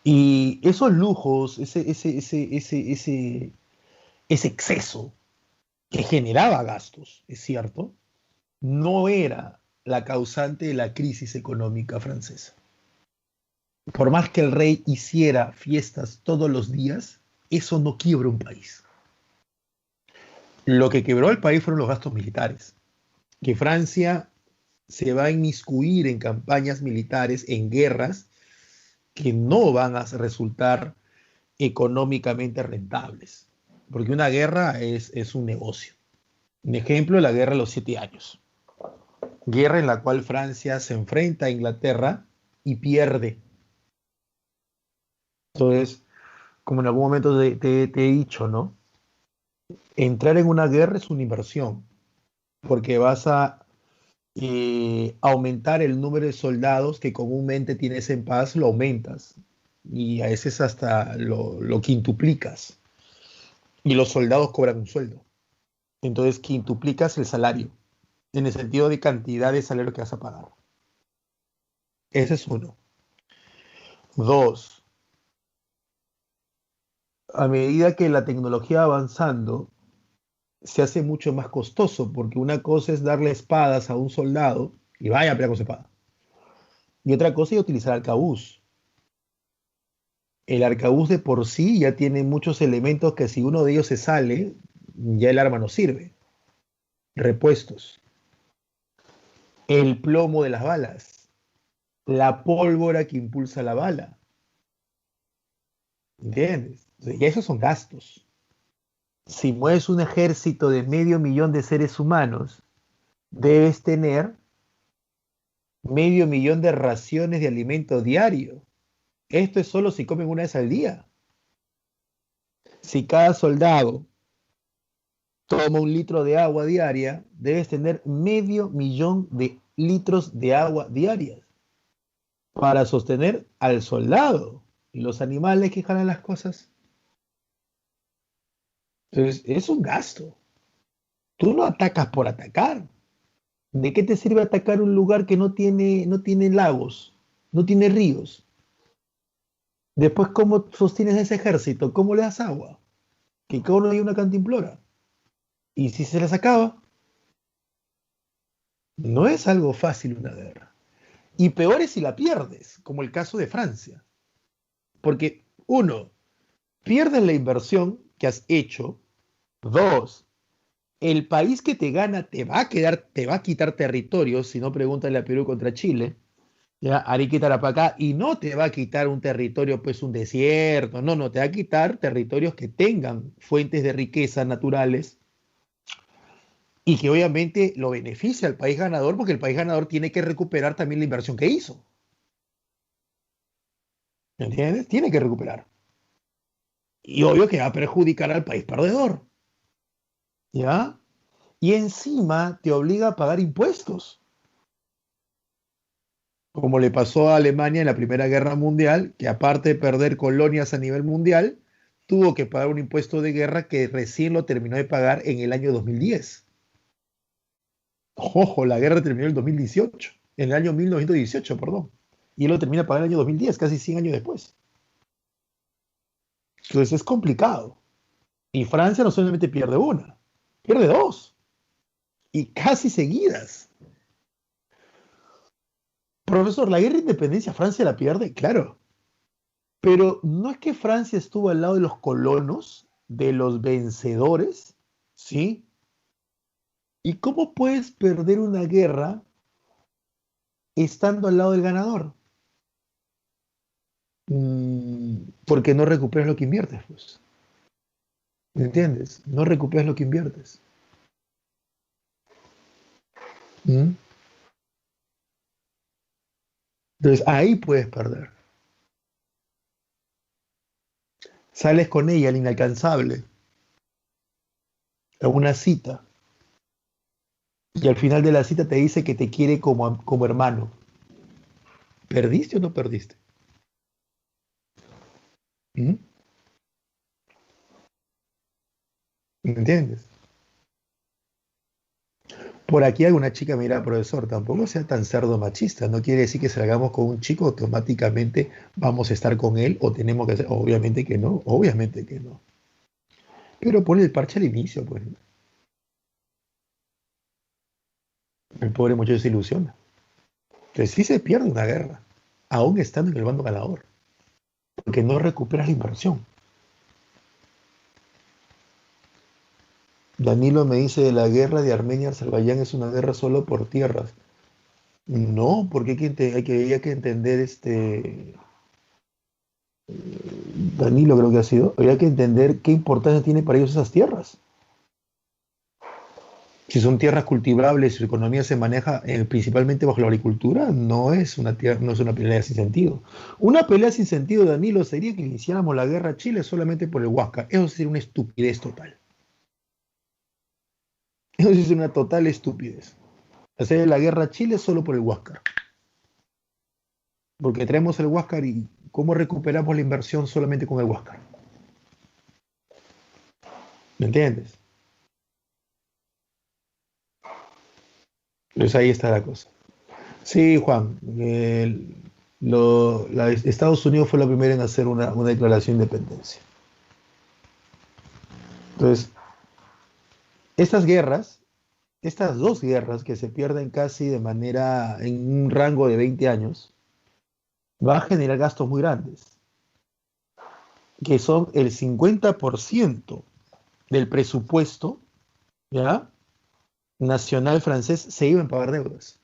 Y esos lujos, ese exceso que generaba gastos, es cierto, no era la causante de la crisis económica francesa. Por más que el rey hiciera fiestas todos los días, eso no quiebra un país. Lo que quebró el país fueron los gastos militares, que Francia se va a inmiscuir en campañas militares, en guerras, que no van a resultar económicamente rentables, porque una guerra es un negocio. Un ejemplo, la guerra de los 7 años. Guerra en la cual Francia se enfrenta a Inglaterra y pierde. Entonces, como en algún momento te he dicho, ¿no? Entrar en una guerra es una inversión, porque vas a aumentar el número de soldados que comúnmente tienes en paz, lo aumentas. Y a veces hasta lo quintuplicas. Y los soldados cobran un sueldo. Entonces quintuplicas el salario, en el sentido de cantidad de salario que vas a pagar. Ese es uno. Dos, a medida que la tecnología va avanzando, se hace mucho más costoso, porque una cosa es darle espadas a un soldado y vaya a pelear con su espada. Y otra cosa es utilizar arcabuz. El arcabuz de por sí ya tiene muchos elementos que si uno de ellos se sale, ya el arma no sirve. Repuestos. El plomo de las balas. La pólvora que impulsa la bala. ¿Entiendes? Y esos son gastos. Si mueves un ejército de 500.000 de seres humanos, debes tener 500.000 de raciones de alimento diario. Esto es solo si comen una vez al día. Si cada soldado toma 1 litro de agua diaria, debes tener 500.000 de litros de agua diarias para sostener al soldado y los animales que jalan las cosas. Entonces, es un gasto. Tú no atacas por atacar. ¿De qué te sirve atacar un lugar que no tiene lagos, no tiene ríos? Después, ¿cómo sostienes ese ejército? ¿Cómo le das agua? Que cada uno hay una cantimplora. Y si se les acaba, no es algo fácil una guerra. Y peor es si la pierdes, como el caso de Francia. Porque, uno, pierdes la inversión, que has hecho. Dos, el país que te gana te va a quitar territorios, si no pregúntale a Perú contra Chile, ya, Arica y Tarapacá, y no te va a quitar un territorio, pues un desierto, no, no, te va a quitar territorios que tengan fuentes de riqueza naturales y que obviamente lo beneficia al país ganador, porque el país ganador tiene que recuperar también la inversión que hizo. ¿Me entiendes? Tiene que recuperar. Y obvio que va a perjudicar al país perdedor. ¿Ya? Y encima te obliga a pagar impuestos, como le pasó a Alemania en la Primera Guerra Mundial, que aparte de perder colonias a nivel mundial, tuvo que pagar un impuesto de guerra que recién lo terminó de pagar en el año 2010. Ojo, la guerra terminó en el 2018, en el año 1918, perdón. Y él lo termina de pagar en el año 2010, casi 100 años después. Entonces es complicado. Y Francia no solamente pierde una, pierde dos. Y casi seguidas. Profesor, la guerra de independencia Francia la pierde, claro. Pero no es que Francia estuvo al lado de los colonos, de los vencedores, ¿sí? ¿Y cómo puedes perder una guerra estando al lado del ganador? Porque no recuperas lo que inviertes, pues. ¿Me entiendes? No recuperas lo que inviertes. ¿Mm? Entonces ahí puedes perder. Sales con ella, el inalcanzable, a una cita, y al final de la cita te dice que te quiere como hermano. ¿Perdiste o no perdiste? ¿Mm? ¿Me entiendes? Por aquí alguna chica, mira, profesor, tampoco sea tan cerdo machista. No quiere decir que salgamos con un chico, automáticamente vamos a estar con él o tenemos que hacer. Obviamente que no, obviamente que no. Pero pone el parche al inicio, pues. El pobre muchacho se ilusiona. Entonces sí se pierde una guerra, aún estando en el bando ganador, porque no recuperas la inversión. Danilo me dice, la guerra de Armenia-Azerbaiyán es una guerra solo por tierras. No, porque hay que entender Danilo creo que ha sido, habría que entender qué importancia tiene para ellos esas tierras. Si son tierras cultivables, si su economía se maneja principalmente bajo la agricultura, no es una pelea sin sentido. Una pelea sin sentido, Danilo, sería que iniciáramos la guerra a Chile solamente por el Huáscar. Eso sería una estupidez total. Eso sí es una total estupidez. Hacer la guerra a Chile solo por el Huáscar. Porque traemos el Huáscar y ¿cómo recuperamos la inversión solamente con el Huáscar? ¿Me entiendes? Pues ahí está la cosa. Sí, Juan. Estados Unidos fue la primera en hacer una declaración de independencia. Entonces, estas guerras, estas dos guerras que se pierden casi de manera en un rango de 20 años, va a generar gastos muy grandes, que son el 50% del presupuesto, ¿ya? Nacional francés se iba a pagar deudas.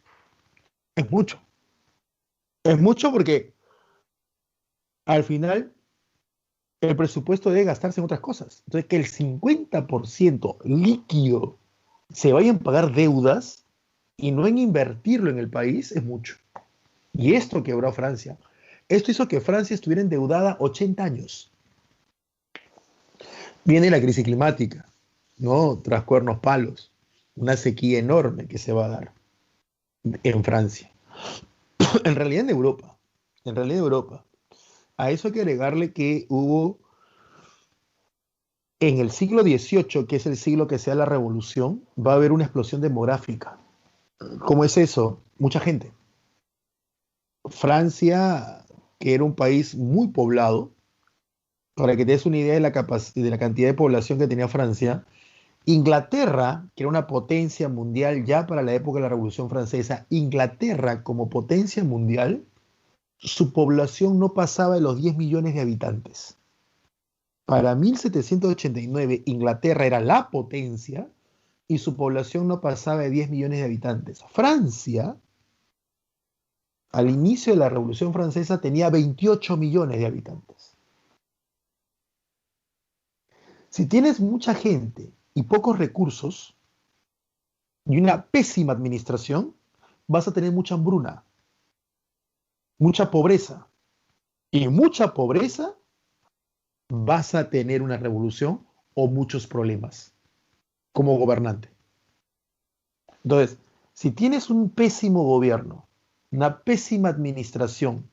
Es mucho. Es mucho porque al final el presupuesto debe gastarse en otras cosas. Entonces, que el 50% líquido se vayan a pagar deudas y no en invertirlo en el país es mucho. Y esto quebró a Francia. Esto hizo que Francia estuviera endeudada 80 años. Viene la crisis climática, ¿no? Tras cuernos palos. Una sequía enorme que se va a dar en Francia. En realidad en Europa. En realidad en Europa. A eso hay que agregarle que hubo en el siglo XVIII, que es el siglo que sea la revolución, va a haber una explosión demográfica. ¿Cómo es eso? Mucha gente. Francia, que era un país muy poblado, para que te des una idea de la cantidad de población que tenía Francia, Inglaterra, que era una potencia mundial ya para la época de la Revolución Francesa, Inglaterra como potencia mundial, su población no pasaba de los 10 millones de habitantes. Para 1789, Inglaterra era la potencia y su población no pasaba de 10 millones de habitantes. Francia, al inicio de la Revolución Francesa, tenía 28 millones de habitantes. Si tienes mucha gente y pocos recursos y una pésima administración, vas a tener mucha hambruna, mucha pobreza. Y mucha pobreza vas a tener una revolución o muchos problemas como gobernante. Entonces, si tienes un pésimo gobierno, una pésima administración,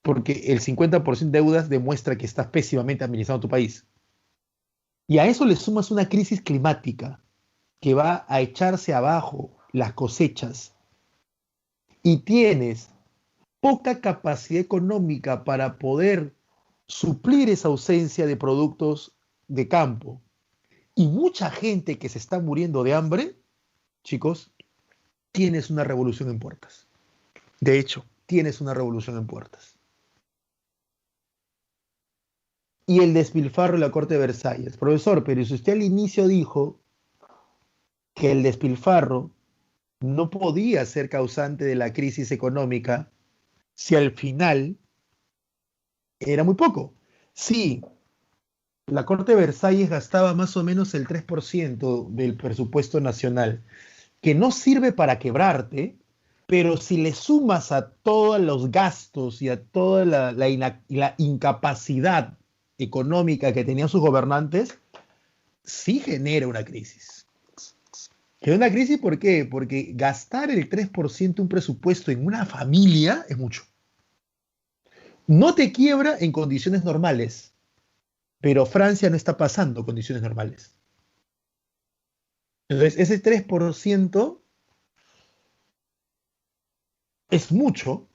porque el 50% de deudas demuestra que estás pésimamente administrando tu país, y a eso le sumas una crisis climática que va a echarse abajo las cosechas, y tienes poca capacidad económica para poder suplir esa ausencia de productos de campo y mucha gente que se está muriendo de hambre, chicos, tienes una revolución en puertas. De hecho, tienes una revolución en puertas. Y el despilfarro en la corte de Versalles. Profesor, pero si usted al inicio dijo que el despilfarro no podía ser causante de la crisis económica, si al final era muy poco. Sí, la Corte de Versalles gastaba más o menos el 3% del presupuesto nacional, que no sirve para quebrarte, pero si le sumas a todos los gastos y a toda la incapacidad económica que tenían sus gobernantes, sí genera una crisis. Genera una crisis, ¿por qué? Porque gastar el 3% de un presupuesto en una familia es mucho. No te quiebra en condiciones normales, pero Francia no está pasando condiciones normales. Entonces, ese 3% es mucho.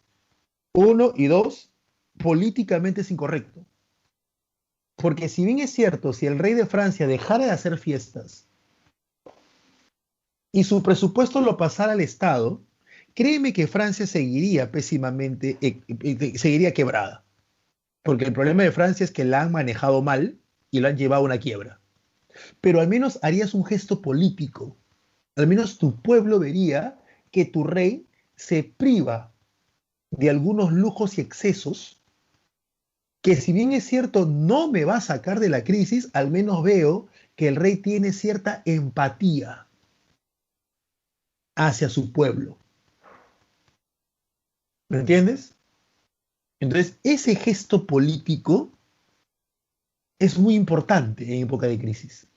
Uno, y dos, políticamente es incorrecto. Porque si bien es cierto, si el rey de Francia dejara de hacer fiestas y su presupuesto lo pasara al Estado, créeme que Francia seguiría pésimamente, seguiría quebrada. Porque el problema de Francia es que la han manejado mal y la han llevado a una quiebra. Pero al menos harías un gesto político. Al menos tu pueblo vería que tu rey se priva de algunos lujos y excesos que, si bien es cierto no me va a sacar de la crisis, al menos veo que el rey tiene cierta empatía hacia su pueblo. ¿Me entiendes? Entonces, ese gesto político es muy importante en época de crisis.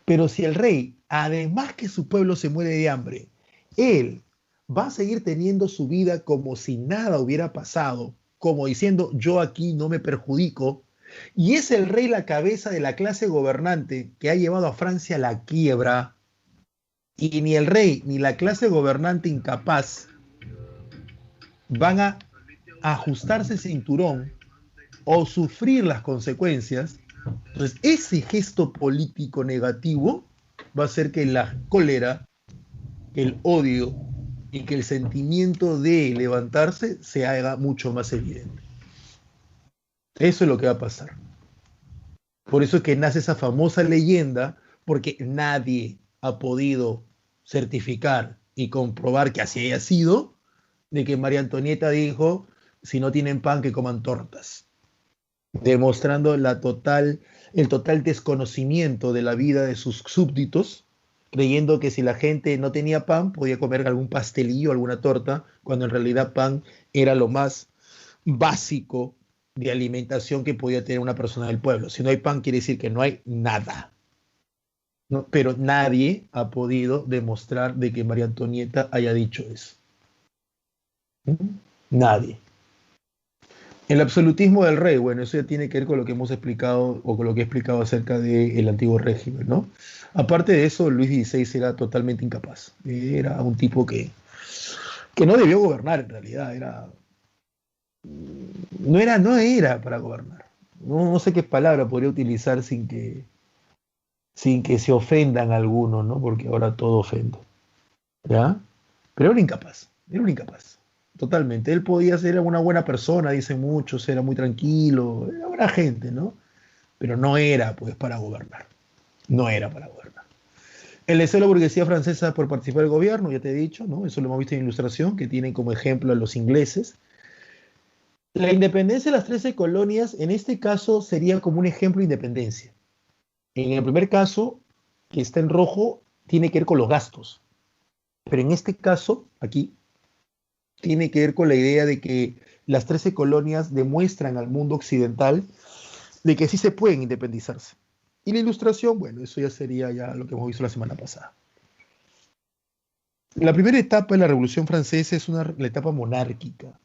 Pero si el rey, además que su pueblo se muere de hambre, él va a seguir teniendo su vida como si nada hubiera pasado, como diciendo yo aquí no me perjudico, y es el rey la cabeza de la clase gobernante que ha llevado a Francia a la quiebra, y ni el rey ni la clase gobernante incapaz van a ajustarse el cinturón o sufrir las consecuencias. Entonces, ese gesto político negativo va a hacer que la cólera, el odio y que el sentimiento de levantarse se haga mucho más evidente. Eso es lo que va a pasar. Por eso es que nace esa famosa leyenda, porque nadie ha podido certificar y comprobar que así haya sido, de que María Antonieta dijo, si no tienen pan, que coman tortas, demostrando el total desconocimiento de la vida de sus súbditos, creyendo que si la gente no tenía pan, podía comer algún pastelillo, alguna torta, cuando en realidad pan era lo más básico de alimentación que podía tener una persona del pueblo. Si no hay pan, quiere decir que no hay nada. ¿No? Pero nadie ha podido demostrar de que María Antonieta haya dicho eso. Nadie. El absolutismo del rey, bueno, eso ya tiene que ver con lo que hemos explicado o con lo que he explicado acerca del antiguo régimen, ¿no? Aparte de eso, Luis XVI era totalmente incapaz. Era un tipo que no debió gobernar en realidad. No era para gobernar. No sé qué palabra podría utilizar sin que se ofendan algunos, ¿no? Porque ahora todo ofende. ¿Ya? Pero era un incapaz. totalmente. Él podía ser una buena persona, dicen muchos, era muy tranquilo, era buena gente, ¿no? Pero no era, pues, para gobernar. No era para gobernar. El deseo de la burguesía francesa por participar del gobierno, ya te he dicho, ¿no? Eso lo hemos visto en Ilustración, que tienen como ejemplo a los ingleses. La independencia de las 13 colonias, en este caso, sería como un ejemplo de independencia. En el primer caso, que está en rojo, tiene que ver con los gastos. Pero en este caso, aquí, tiene que ver con la idea de que las 13 colonias demuestran al mundo occidental de que sí se pueden independizarse. Y la ilustración, bueno, eso ya sería ya lo que hemos visto la semana pasada. La primera etapa de la Revolución Francesa es la etapa monárquica.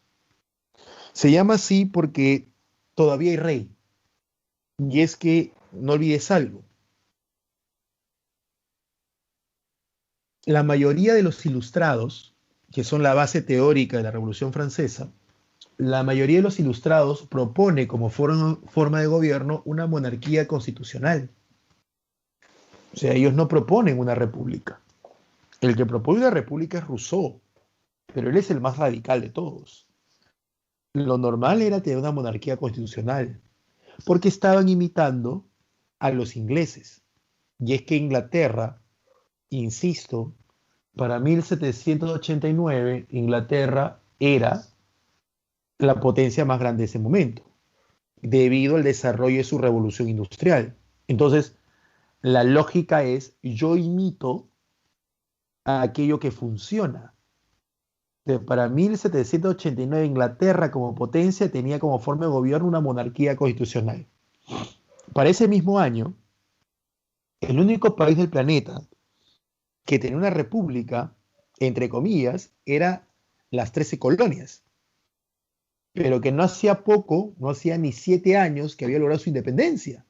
Se llama así porque todavía hay rey. Y es que no olvides algo. La mayoría de los ilustrados, que son la base teórica de la Revolución Francesa, la mayoría de los ilustrados propone como forma de gobierno una monarquía constitucional. O sea, ellos no proponen una república. El que propone una república es Rousseau, pero él es el más radical de todos. Lo normal era tener una monarquía constitucional, porque estaban imitando a los ingleses. Y es que Inglaterra, insisto, para 1789, Inglaterra era la potencia más grande de ese momento, debido al desarrollo de su revolución industrial. Entonces, la lógica es, yo imito a aquello que funciona. Para 1789, Inglaterra como potencia tenía como forma de gobierno una monarquía constitucional. Para ese mismo año, el único país del planeta que tenía una república, entre comillas, era las 13 colonias, pero que no hacía poco, no hacía ni 7 años que había logrado su independencia,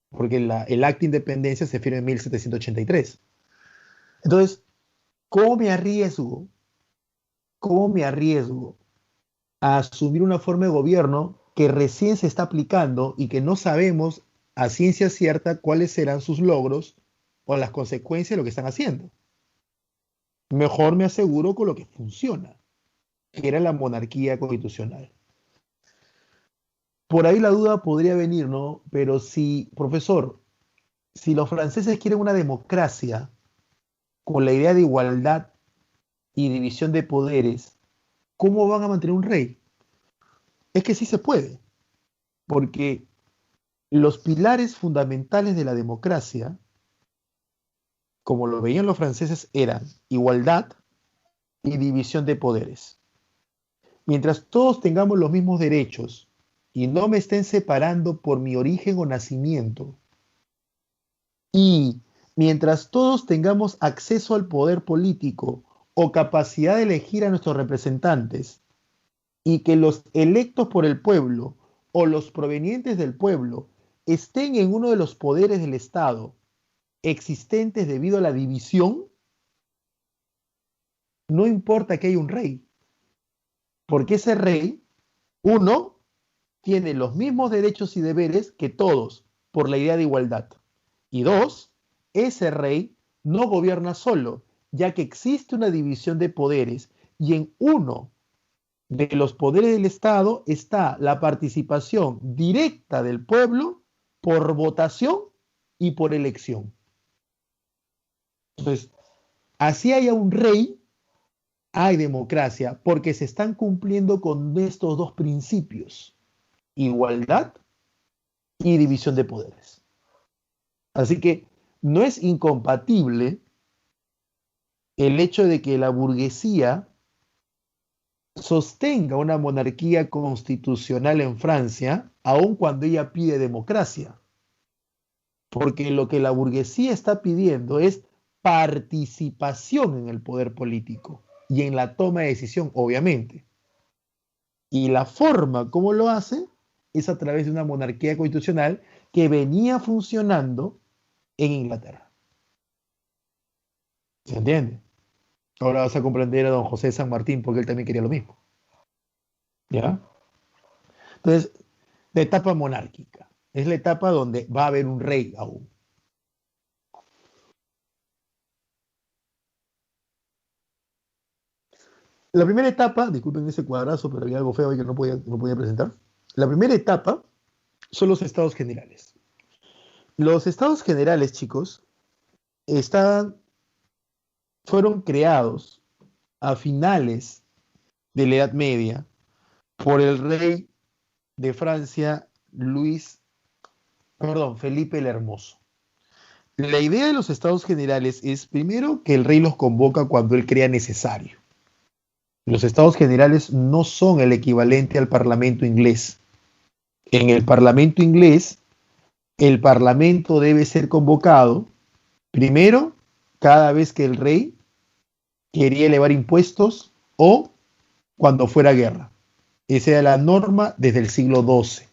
porque el acta de independencia se firma en 1783. Entonces, ¿cómo me arriesgo? ¿Cómo me arriesgo a asumir una forma de gobierno que recién se está aplicando y que no sabemos a ciencia cierta cuáles serán sus logros o las consecuencias de lo que están haciendo? Mejor me aseguro con lo que funciona, que era la monarquía constitucional. Por ahí la duda podría venir, ¿no? Pero si, profesor, si los franceses quieren una democracia con la idea de igualdad y división de poderes, ¿cómo van a mantener un rey? Es que sí se puede, porque los pilares fundamentales de la democracia, como lo veían los franceses, eran igualdad y división de poderes. Mientras todos tengamos los mismos derechos y no me estén separando por mi origen o nacimiento, y mientras todos tengamos acceso al poder político o capacidad de elegir a nuestros representantes, y que los electos por el pueblo o los provenientes del pueblo estén en uno de los poderes del Estado existentes debido a la división, no importa que haya un rey, porque ese rey, uno, tiene los mismos derechos y deberes que todos por la idea de igualdad. Y dos, ese rey no gobierna solo, ya que existe una división de poderes y en uno de los poderes del Estado está la participación directa del pueblo por votación y por elección. Entonces, así haya un rey, hay democracia, porque se están cumpliendo con estos dos principios, igualdad y división de poderes. Así que no es incompatible el hecho de que la burguesía sostenga una monarquía constitucional en Francia, aun cuando ella pide democracia. Porque lo que la burguesía está pidiendo es participación en el poder político y en la toma de decisión, obviamente. Y la forma como lo hace es a través de una monarquía constitucional que venía funcionando en Inglaterra. ¿Se entiende? Ahora vas a comprender a don José de San Martín porque él también quería lo mismo. ¿Ya? Entonces, la etapa monárquica es la etapa donde va a haber un rey aún. La primera etapa, disculpen ese cuadrazo, pero había algo feo ahí que no podía presentar. La primera etapa son los estados generales. Los estados generales, chicos, estaban, fueron creados a finales de la Edad Media por el rey de Francia, Felipe el Hermoso. La idea de los estados generales es, primero, que el rey los convoca cuando él crea necesario. Los estados generales no son el equivalente al parlamento inglés. En el parlamento inglés, el parlamento debe ser convocado, primero, cada vez que el rey quería elevar impuestos o cuando fuera guerra. Esa era la norma desde el siglo XII.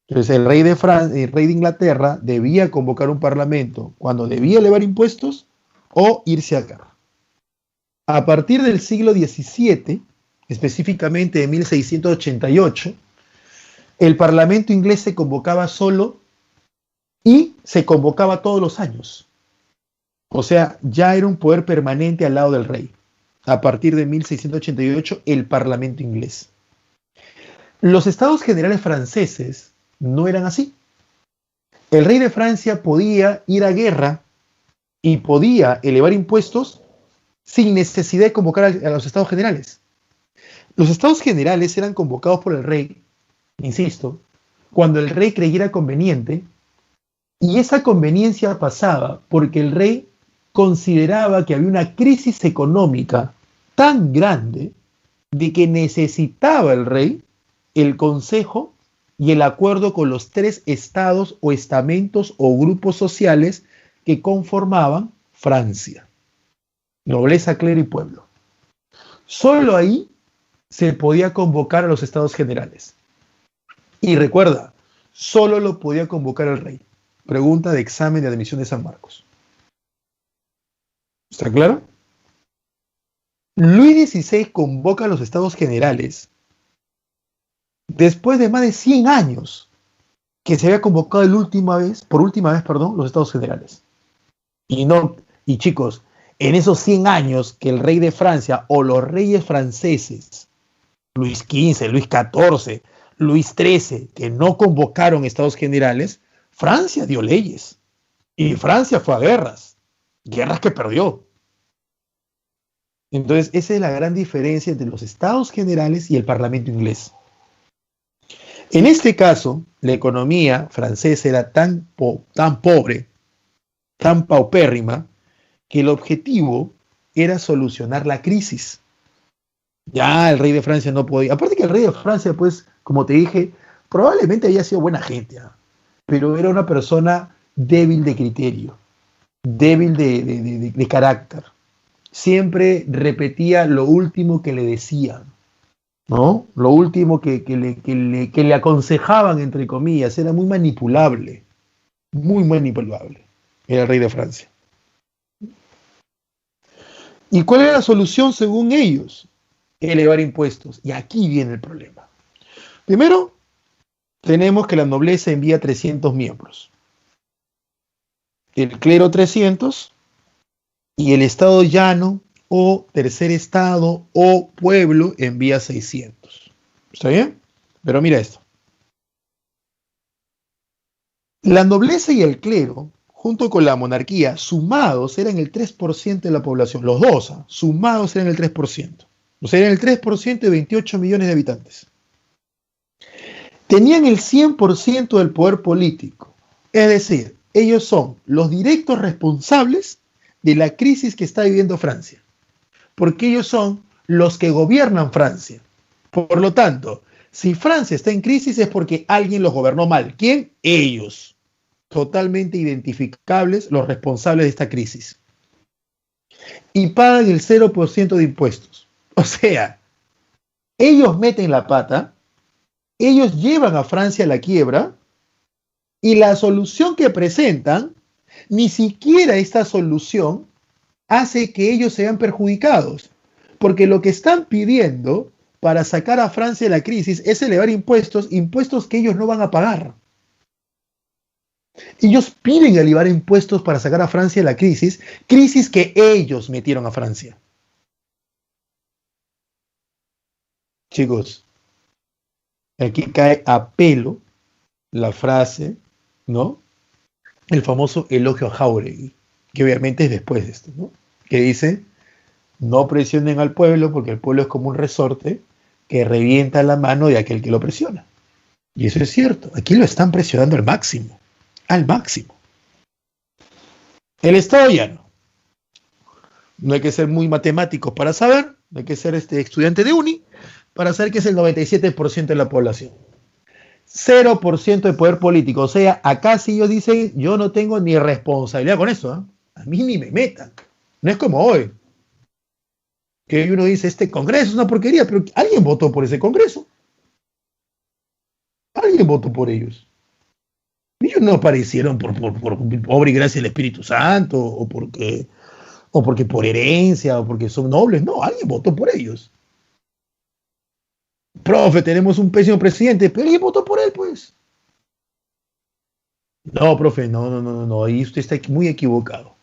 Entonces el rey de Inglaterra debía convocar un parlamento cuando debía elevar impuestos o irse a guerra. A partir del siglo XVII, específicamente de 1688, el parlamento inglés se convocaba solo y se convocaba todos los años. O sea, ya era un poder permanente al lado del rey. A partir de 1688, el parlamento inglés. Los estados generales franceses no eran así. El rey de Francia podía ir a guerra y podía elevar impuestos sin necesidad de convocar a los estados generales. Los estados generales eran convocados por el rey, insisto, cuando el rey creyera conveniente, y esa conveniencia pasaba porque el rey consideraba que había una crisis económica tan grande de que necesitaba el rey el consejo y el acuerdo con los 3 estados o estamentos o grupos sociales que conformaban Francia: nobleza, clero y pueblo. Solo ahí se podía convocar a los estados generales. Y recuerda, solo lo podía convocar el rey. Pregunta de examen de admisión de San Marcos. ¿Está claro? Luis XVI convoca a los estados generales después de más de 100 años que se había convocado por última vez, los estados generales. Y chicos, en esos 100 años que el rey de Francia o los reyes franceses, Luis XV, Luis XIV, Luis XIII, que no convocaron estados generales, Francia dio leyes. Y Francia fue a guerras que perdió. Entonces, esa es la gran diferencia entre los estados generales y el parlamento inglés. En este caso, la economía francesa era tan pobre, tan paupérrima, que el objetivo era solucionar la crisis. Ya el rey de Francia no podía. Aparte que el rey de Francia, pues, como te dije, probablemente había sido buena gente, pero era una persona débil de criterio, débil de carácter. Siempre repetía lo último que le decían, ¿no? Lo último que le aconsejaban, entre comillas. Era muy manipulable. Muy manipulable. Era el rey de Francia. ¿Y cuál era la solución según ellos? Elevar impuestos. Y aquí viene el problema. Primero, tenemos que la nobleza envía 300 miembros. El clero 300 y el estado llano o tercer estado o pueblo envía 600. ¿Está bien? Pero mira esto. La nobleza y el clero, junto con la monarquía, sumados eran el 3% de la población. Los dos, sumados eran el 3%. O sea, eran el 3% de 28 millones de habitantes. Tenían el 100% del poder político. Es decir, ellos son los directos responsables de la crisis que está viviendo Francia. Porque ellos son los que gobiernan Francia. Por lo tanto, si Francia está en crisis es porque alguien los gobernó mal. ¿Quién? Ellos. Totalmente identificables los responsables de esta crisis. Y pagan el 0% de impuestos. O sea, ellos meten la pata, ellos llevan a Francia a la quiebra, y la solución que presentan, ni siquiera esta solución hace que ellos sean perjudicados. Porque lo que están pidiendo para sacar a Francia de la crisis es elevar impuestos que ellos no van a pagar. Ellos piden elevar impuestos para sacar a Francia de la crisis que ellos metieron a Francia. chicos, aquí cae a pelo la frase, ¿no? El famoso elogio a Jáuregui, que obviamente es después de esto, ¿no? Que dice, no presionen al pueblo porque el pueblo es como un resorte que revienta la mano de aquel que lo presiona. Y eso es cierto, aquí lo están presionando al máximo, al máximo. El Estado ya no. No hay que ser muy matemáticos para saber, no hay que ser estudiante de uni para saber que es el 97% de la población. 0% de poder político. O sea, acá si ellos dicen, yo no tengo ni responsabilidad con eso, ¿eh? A mí ni me metan. No es como hoy, que uno dice, este congreso es una porquería, pero alguien votó por ese congreso. Alguien votó por ellos. Ellos no aparecieron por obra y gracia del Espíritu Santo, o porque por herencia, o porque son nobles. No, alguien votó por ellos. Profe, tenemos un pésimo presidente, pero alguien votó por él, pues. No, profe, no, ahí usted está muy equivocado.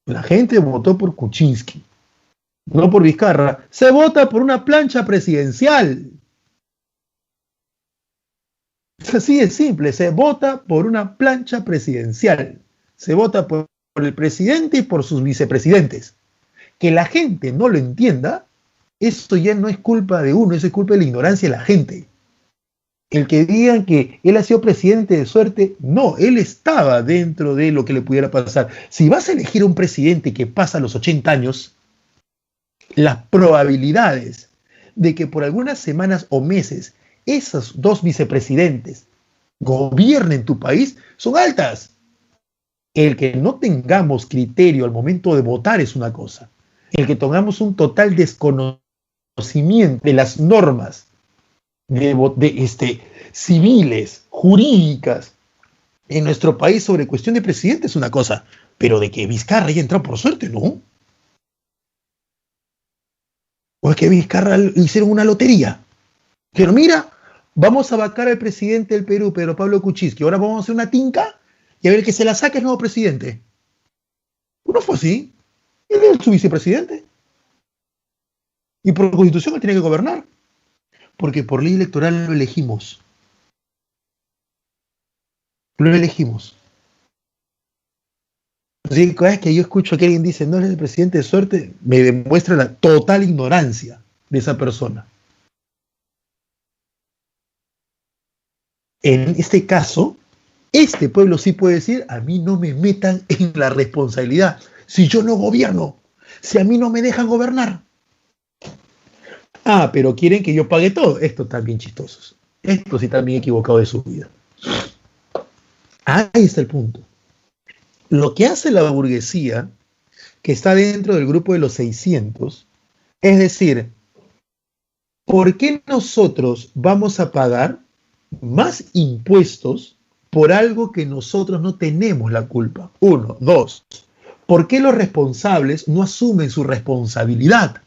La gente votó por Kuczynski, no por Vizcarra. Se vota por una plancha presidencial. Es así de simple, se vota por una plancha presidencial. Se vota por el presidente y por sus vicepresidentes. Que la gente no lo entienda, eso ya no es culpa de uno, eso es culpa de la ignorancia de la gente. El que digan que él ha sido presidente de suerte, no, él estaba dentro de lo que le pudiera pasar. Si vas a elegir un presidente que pasa los 80 años, las probabilidades de que por algunas semanas o meses esos dos vicepresidentes gobiernen tu país son altas. El que no tengamos criterio al momento de votar es una cosa. El que tengamos un total desconocimiento de las normas civiles, jurídicas en nuestro país sobre cuestión de presidente es una cosa, pero de que Vizcarra haya entrado por suerte, ¿no? O es que Vizcarra hicieron una lotería. Pero mira, vamos a vacar al presidente del Perú, Pedro Pablo Kuczynski, ahora vamos a hacer una tinca y a ver que se la saque el nuevo presidente. No fue así. Él es su vicepresidente. Y por constitución él tiene que gobernar. Porque por ley electoral lo elegimos. Lo elegimos. Así que cada vez que yo escucho que alguien dice no es el presidente de suerte, me demuestra la total ignorancia de esa persona. En este caso, este pueblo sí puede decir, a mí no me metan en la responsabilidad. Si yo no gobierno, si a mí no me dejan gobernar. Ah, pero quieren que yo pague todo. Estos también chistosos. Estos sí también equivocados de su vida. Ahí está el punto. Lo que hace la burguesía, que está dentro del grupo de los 600, es decir, ¿por qué nosotros vamos a pagar más impuestos por algo que nosotros no tenemos la culpa? 1, 2. ¿Por qué los responsables no asumen su responsabilidad?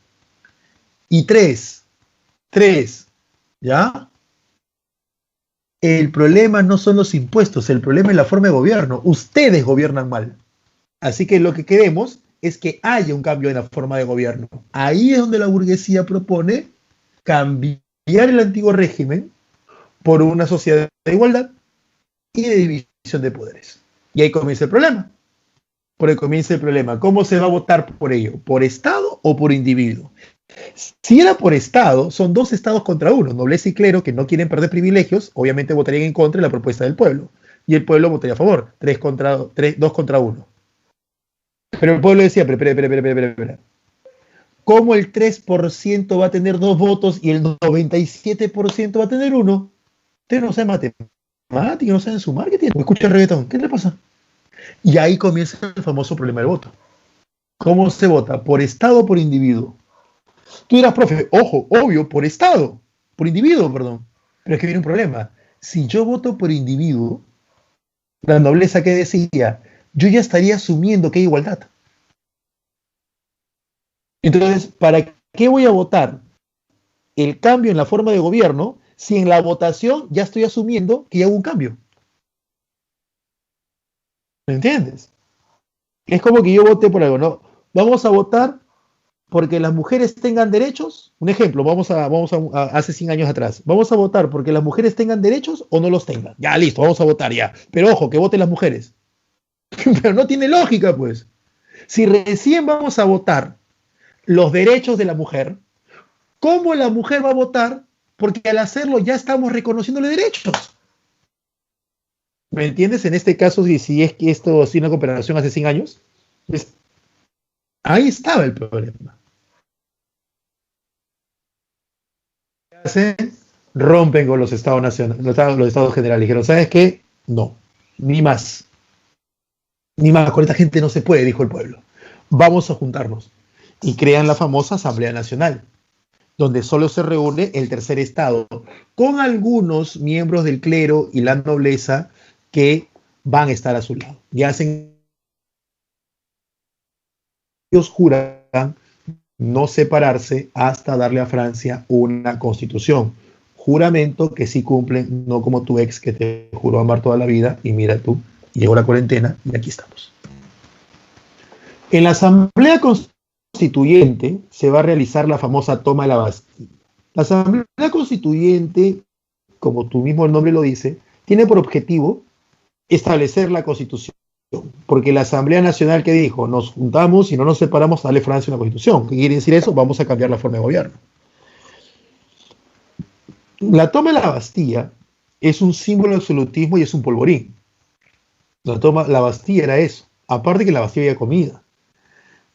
Y 3, ¿ya? El problema no son los impuestos, el problema es la forma de gobierno. Ustedes gobiernan mal. Así que lo que queremos es que haya un cambio en la forma de gobierno. Ahí es donde la burguesía propone cambiar el antiguo régimen por una sociedad de igualdad y de división de poderes. Y ahí comienza el problema. Por ahí comienza el problema. ¿Cómo se va a votar por ello? ¿Por Estado o por individuo? Si era por Estado, son dos Estados contra uno. Nobleza y clero, que no quieren perder privilegios, obviamente votarían en contra de la propuesta del pueblo. Y el pueblo votaría a favor. 2 contra 1. Pero el pueblo decía, espera. ¿Cómo el 3% va a tener 2 votos y el 97% va a tener 1? Ustedes no saben matemáticas, no saben sumar. ¿Qué tienen? Escucha el reggaetón. ¿Qué le pasa? Y ahí comienza el famoso problema del voto. ¿Cómo se vota? ¿Por Estado o por individuo? Tú dirás, profe, ojo, obvio, por Estado, por individuo, perdón. Pero es que viene un problema. Si yo voto por individuo, la nobleza que decía, yo ya estaría asumiendo que hay igualdad. Entonces, ¿para qué voy a votar el cambio en la forma de gobierno si en la votación ya estoy asumiendo que ya hubo un cambio? ¿Me entiendes? Es como que yo voté por algo, ¿no? Vamos a votar porque las mujeres tengan derechos? Un ejemplo, hace 100 años atrás. ¿Vamos a votar porque las mujeres tengan derechos o no los tengan? Ya, listo, vamos a votar ya. Pero ojo, que voten las mujeres. Pero no tiene lógica, pues. Si recién vamos a votar los derechos de la mujer, ¿cómo la mujer va a votar? Porque al hacerlo ya estamos reconociéndole derechos. ¿Me entiendes? En este caso, si es que esto es una comparación hace 100 años, pues, ahí estaba el problema. ¿Qué hacen? Rompen con los estados nacionales, los estados generales. Dijeron, ¿sabes qué? No, ni más. Ni más, con esta gente no se puede, dijo el pueblo. Vamos a juntarnos. Y crean la famosa Asamblea Nacional, donde solo se reúne el tercer estado, con algunos miembros del clero y la nobleza que van a estar a su lado. Y hacen, ellos juran no separarse hasta darle a Francia una constitución. Juramento que sí cumplen, no como tu ex que te juró amar toda la vida y mira tú, llegó la cuarentena y aquí estamos. En la Asamblea Constituyente se va a realizar la famosa toma de la Bastilla. La Asamblea Constituyente, como tu mismo nombre lo dice, tiene por objetivo establecer la Constitución. Porque la Asamblea Nacional, que dijo, nos juntamos y no nos separamos, dale Francia una Constitución. ¿Qué quiere decir eso? Vamos a cambiar la forma de gobierno. La toma de la Bastilla es un símbolo de absolutismo y es un polvorín. La Bastilla era eso. Aparte que en la Bastilla había comida.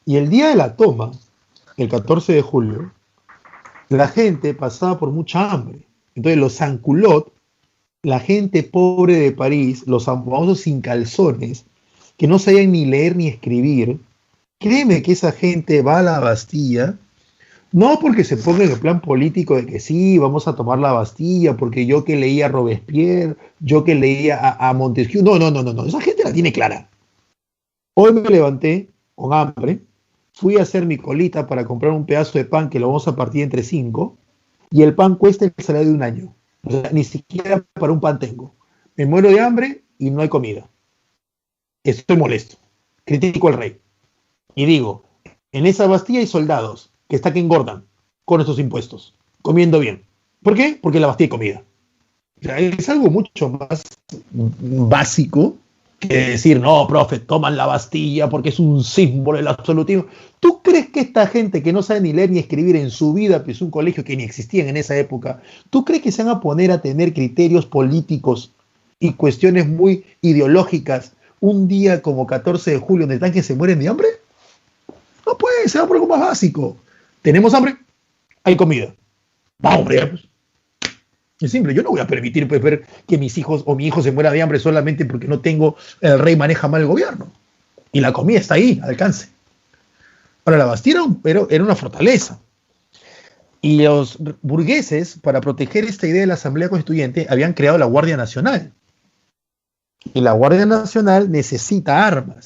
Y el día de la toma, el 14 de julio, la gente pasaba por mucha hambre. Entonces los sans-culottes, la gente pobre de París, los famosos sin calzones, que no sabían ni leer ni escribir, créeme que esa gente va a la Bastilla, no porque se ponga en el plan político de que sí, vamos a tomar la Bastilla, porque yo que leía a Robespierre, yo que leía a Montesquieu, no, esa gente la tiene clara. Hoy me levanté con hambre, fui a hacer mi colita para comprar un pedazo de pan que lo vamos a partir entre 5, y el pan cuesta el salario de un año. O sea, ni siquiera para un pan tengo. Me muero de hambre y no hay comida. Estoy molesto. Critico al rey. Y digo, en esa Bastilla hay soldados que engordan con estos impuestos, comiendo bien. ¿Por qué? Porque en la Bastilla hay comida. O sea, es algo mucho más básico que decir, no, profe, toman la Bastilla porque es un símbolo del absolutismo. ¿Tú crees que esta gente que no sabe ni leer ni escribir en su vida, pues un colegio que ni existía en esa época, ¿tú crees que se van a poner a tener criterios políticos y cuestiones muy ideológicas un día como 14 de julio donde están que se mueren de hambre? No puede, se va por algo más básico. ¿Tenemos hambre? Hay comida. Vamos, pues. Es simple, yo no voy a permitir pues, ver que mis hijos o mi hijo se muera de hambre solamente porque el rey maneja mal el gobierno. Y la comida está ahí, al alcance. Ahora, la Bastilla era una fortaleza. Y los burgueses, para proteger esta idea de la Asamblea Constituyente, habían creado la Guardia Nacional. Y la Guardia Nacional necesita armas.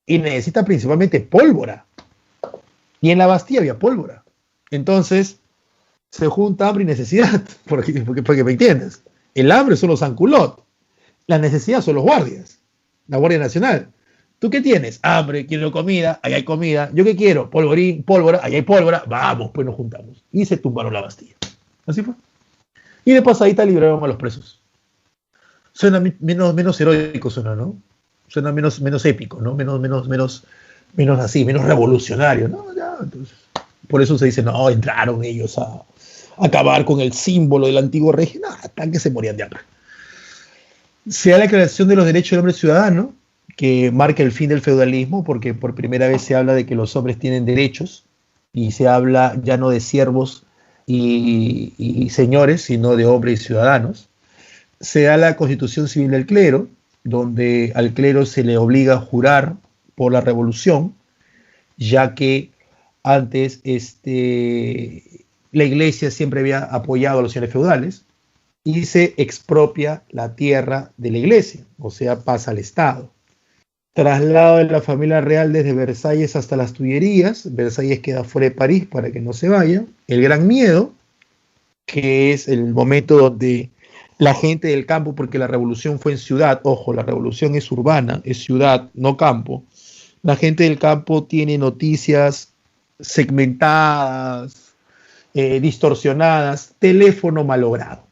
Y necesita principalmente pólvora. Y en la Bastilla había pólvora. Entonces, se junta hambre y necesidad, porque me entiendes. El hambre son los sans-culottes, la necesidad son los guardias, la Guardia Nacional. ¿Tú qué tienes? Hambre, quiero comida, ahí hay comida. ¿Yo qué quiero? Polvorín, pólvora, ahí hay pólvora. Vamos, pues nos juntamos. Y se tumbaron la Bastilla. Así fue. Y de pasadita liberaron a los presos. Suena menos heroico, suena, ¿no? Suena menos épico, ¿no? Menos así, menos revolucionario, ¿no? Ya, entonces, por eso se dice, no, entraron ellos a acabar con el símbolo del antiguo régimen, tan que se morían de hambre. Se da la Declaración de los Derechos del Hombre Ciudadano, que marca el fin del feudalismo, porque por primera vez se habla de que los hombres tienen derechos, y se habla ya no de siervos y señores, sino de hombres y ciudadanos. Se da la Constitución Civil del Clero, donde al clero se le obliga a jurar por la revolución, ya que antes la iglesia siempre había apoyado a los señores feudales, y se expropia la tierra de la iglesia, o sea, pasa al Estado. Traslado de la familia real desde Versalles hasta las Tullerías. Versalles queda fuera de París para que no se vaya. El Gran Miedo, que es el momento donde la gente del campo, porque la revolución fue en ciudad, ojo, la revolución es urbana, es ciudad, no campo. La gente del campo tiene noticias segmentadas, distorsionadas, teléfono malogrado.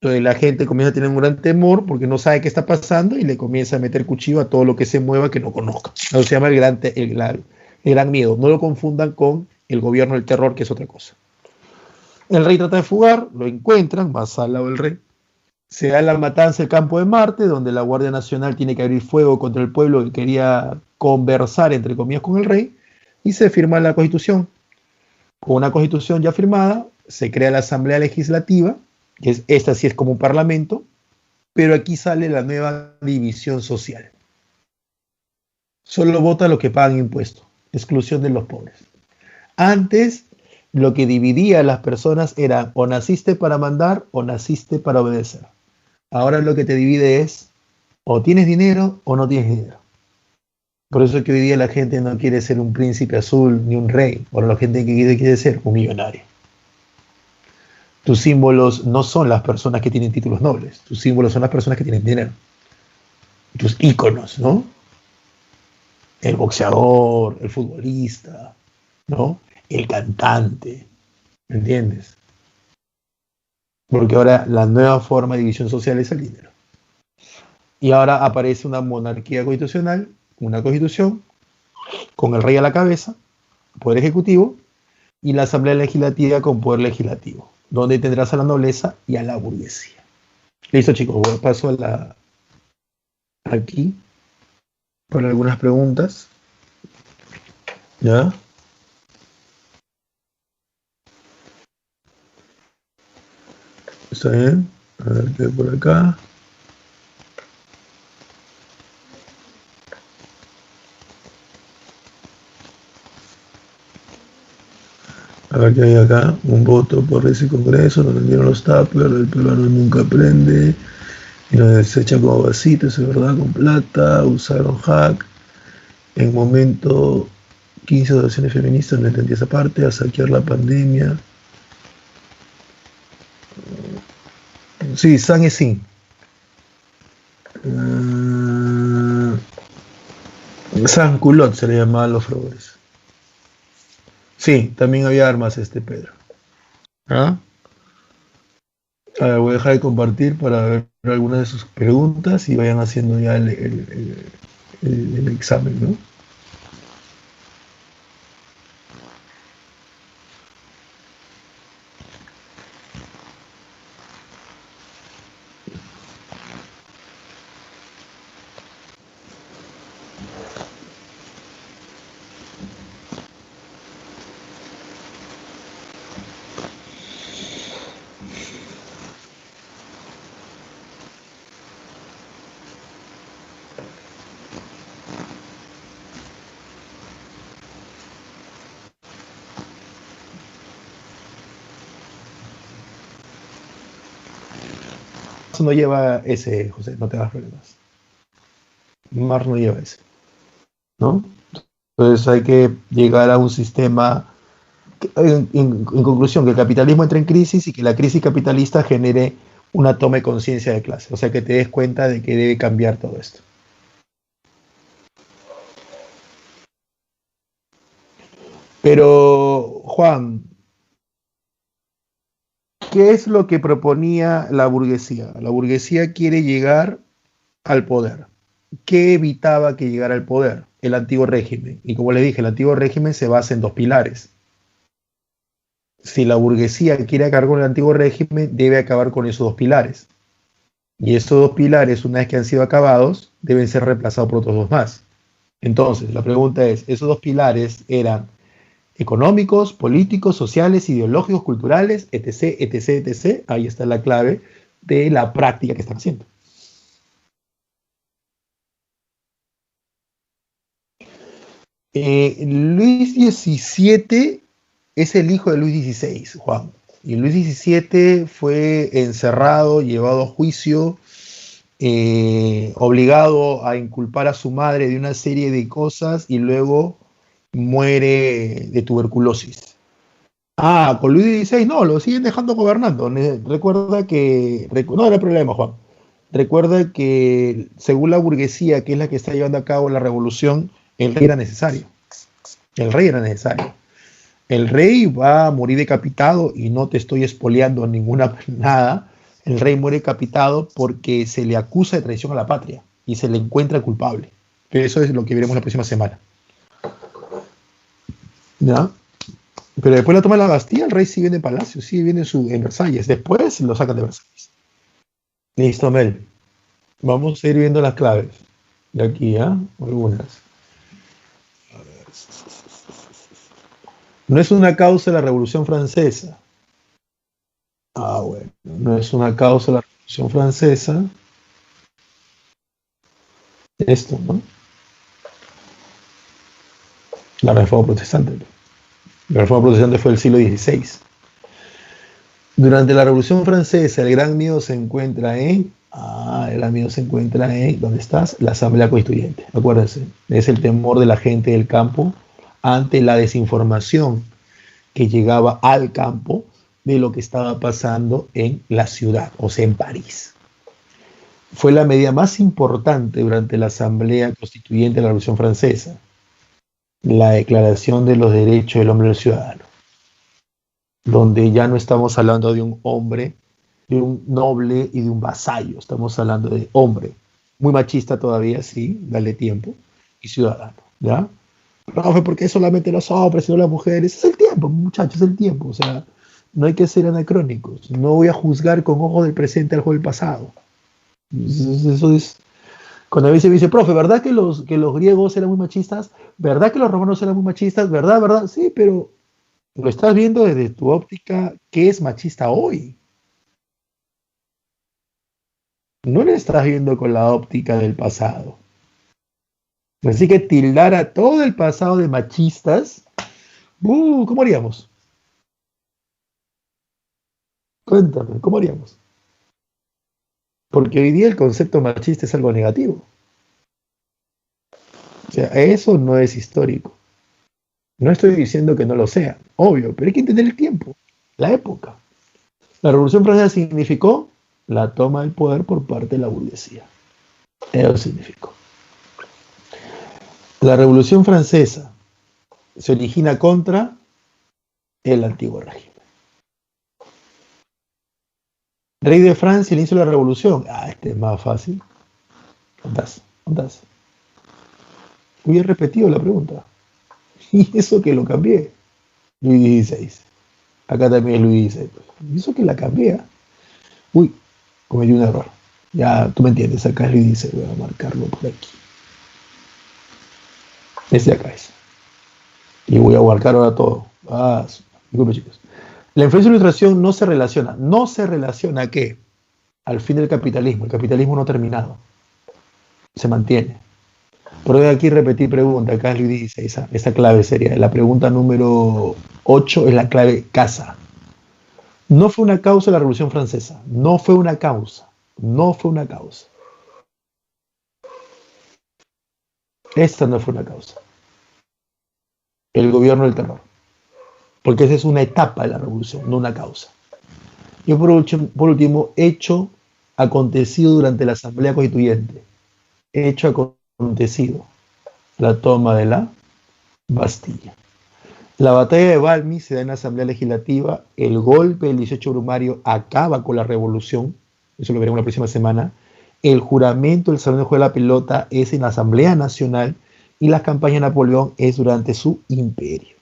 Entonces la gente comienza a tener un gran temor porque no sabe qué está pasando y le comienza a meter cuchillo a todo lo que se mueva que no conozca. Eso se llama el gran miedo. No lo confundan con el gobierno del terror, que es otra cosa. El rey trata de fugar, lo encuentran, más al lado del rey. Se da la matanza del campo de Marte, donde la Guardia Nacional tiene que abrir fuego contra el pueblo que quería conversar, entre comillas, con el rey, y se firma la Constitución. Con una Constitución ya firmada, se crea la Asamblea Legislativa, que esta sí es como un parlamento, pero aquí sale la nueva división social. Solo vota los que pagan impuestos, exclusión de los pobres. Antes, lo que dividía a las personas era o naciste para mandar o naciste para obedecer. Ahora lo que te divide es o tienes dinero o no tienes dinero. Por eso es que hoy día la gente no quiere ser un príncipe azul ni un rey. Ahora la gente que quiere ser un millonario. Tus símbolos no son las personas que tienen títulos nobles. Tus símbolos son las personas que tienen dinero. Tus íconos, ¿no? El boxeador, el futbolista, ¿no? El cantante. ¿Me entiendes? Porque ahora la nueva forma de división social es el dinero. Y ahora aparece una monarquía constitucional, una constitución, con el rey a la cabeza, poder ejecutivo, y la asamblea legislativa con poder legislativo, donde tendrás a la nobleza y a la burguesía. Listo, chicos, paso a aquí para algunas preguntas. ¿Ya? ¿Está bien? A ver qué hay por acá. A ver qué hay acá. Un voto por ese congreso, lo vendieron los Tupper, el peruano nunca aprende, y lo desechan como vasitos, es verdad, con plata, usaron hack. En momento 15 donaciones feministas, no entendí esa parte, a saquear la pandemia. Sí, San es sí. San Culot se le llamaba a los flores. Sí, también había armas, Pedro. ¿Ah? A ver, voy a dejar de compartir para ver algunas de sus preguntas y vayan haciendo ya el examen, ¿no? No lleva ese, José, no te hagas problemas. Mars no lleva ese, ¿no? Entonces hay que llegar a un sistema, en conclusión, que el capitalismo entre en crisis y que la crisis capitalista genere una toma de conciencia de clase. O sea, que te des cuenta de que debe cambiar todo esto. Pero, Juan, ¿qué es lo que proponía la burguesía? La burguesía quiere llegar al poder. ¿Qué evitaba que llegara al poder? El antiguo régimen. Y como le dije, el antiguo régimen se basa en dos pilares. Si la burguesía quiere acabar con el antiguo régimen, debe acabar con esos dos pilares. Y esos dos pilares, una vez que han sido acabados, deben ser reemplazados por otros dos más. Entonces, la pregunta es, ¿esos dos pilares eran económicos, políticos, sociales, ideológicos, culturales, etc., etc., etc.? Ahí está la clave de la práctica que están haciendo. Luis XVII es el hijo de Luis XVI, Juan. Y Luis XVII fue encerrado, llevado a juicio, obligado a inculpar a su madre de una serie de cosas y luego muere de tuberculosis. Con Luis XVI no, lo siguen dejando gobernando. Recuerda que... No era problema, Juan. Recuerda que según la burguesía, que es la que está llevando a cabo la revolución, el rey era necesario. El rey era necesario. El rey va a morir decapitado y no te estoy espoleando ninguna nada. El rey muere decapitado porque se le acusa de traición a la patria y se le encuentra culpable. Pero eso es lo que veremos la próxima semana. ¿Ya? Pero después de la toma de la Bastilla, el rey sigue en el palacio, sigue viene en Versalles. Después lo sacan de Versalles. Listo, Mel. Vamos a ir viendo las claves. De aquí, ¿ah? Algunas. No es una causa la Revolución Francesa. Bueno, no es una causa la Revolución Francesa. Esto, ¿no? La Reforma Protestante. La Reforma Protestante fue del siglo XVI. Durante la Revolución Francesa, el gran miedo se encuentra en... el gran miedo se encuentra en... ¿Dónde estás? La Asamblea Constituyente. Acuérdense, es el temor de la gente del campo ante la desinformación que llegaba al campo de lo que estaba pasando en la ciudad, o sea, en París. Fue la medida más importante durante la Asamblea Constituyente de la Revolución Francesa, la Declaración de los Derechos del Hombre y del Ciudadano, donde ya no estamos hablando de un hombre, de un noble y de un vasallo, estamos hablando de hombre, muy machista todavía, sí, dale tiempo, y ciudadano, ¿ya? Profe, ¿por qué solamente los hombres y no las mujeres? Es el tiempo, muchachos, es el tiempo, o sea, no hay que ser anacrónicos, no voy a juzgar con ojos del presente al ojo del pasado. Eso es, cuando a veces me dice, profe, ¿verdad que los griegos eran muy machistas? ¿Verdad que los romanos eran muy machistas? ¿Verdad, verdad? Sí, pero lo estás viendo desde tu óptica, ¿qué es machista hoy? No lo estás viendo con la óptica del pasado. Así que tildar a todo el pasado de machistas, ¿cómo haríamos? Cuéntame, ¿cómo haríamos? Porque hoy día el concepto machista es algo negativo. O sea, eso no es histórico. No estoy diciendo que no lo sea, obvio, pero hay que entender el tiempo, la época. La Revolución Francesa significó la toma del poder por parte de la burguesía. Eso significó. La Revolución Francesa se origina contra el antiguo régimen. Rey de Francia, el inicio de la Revolución. Este es más fácil. ¿Dónde? Hubiera repetido la pregunta. Y eso que lo cambié. Luis XVI. Acá también es Luis XVI. Y eso que la cambié. Cometí un error. Ya, tú me entiendes. Acá es Luis XVI. Voy a marcarlo por aquí. Este acá es. Y voy a marcar ahora todo. Disculpe, chicos. La influencia de la ilustración no se relaciona. ¿No se relaciona a qué? Al fin del capitalismo. El capitalismo no ha terminado. Se mantiene. Por hoy aquí repetir pregunta. Acá es Luis XVI. Esa clave sería. La pregunta número 8 es la clave casa. No fue una causa la Revolución Francesa. No fue una causa. No fue una causa. Esta no fue una causa. El gobierno del terror. Porque esa es una etapa de la revolución, no una causa. Y por último, hecho acontecido durante la Asamblea Constituyente. Hecho acontecido. La toma de la Bastilla. La batalla de Valmy se da en la Asamblea Legislativa. El golpe del 18 Brumario acaba con la revolución. Eso lo veremos la próxima semana. El juramento del Salón de Juego de la Pelota es en la Asamblea Nacional. Y la campaña de Napoleón es durante su imperio.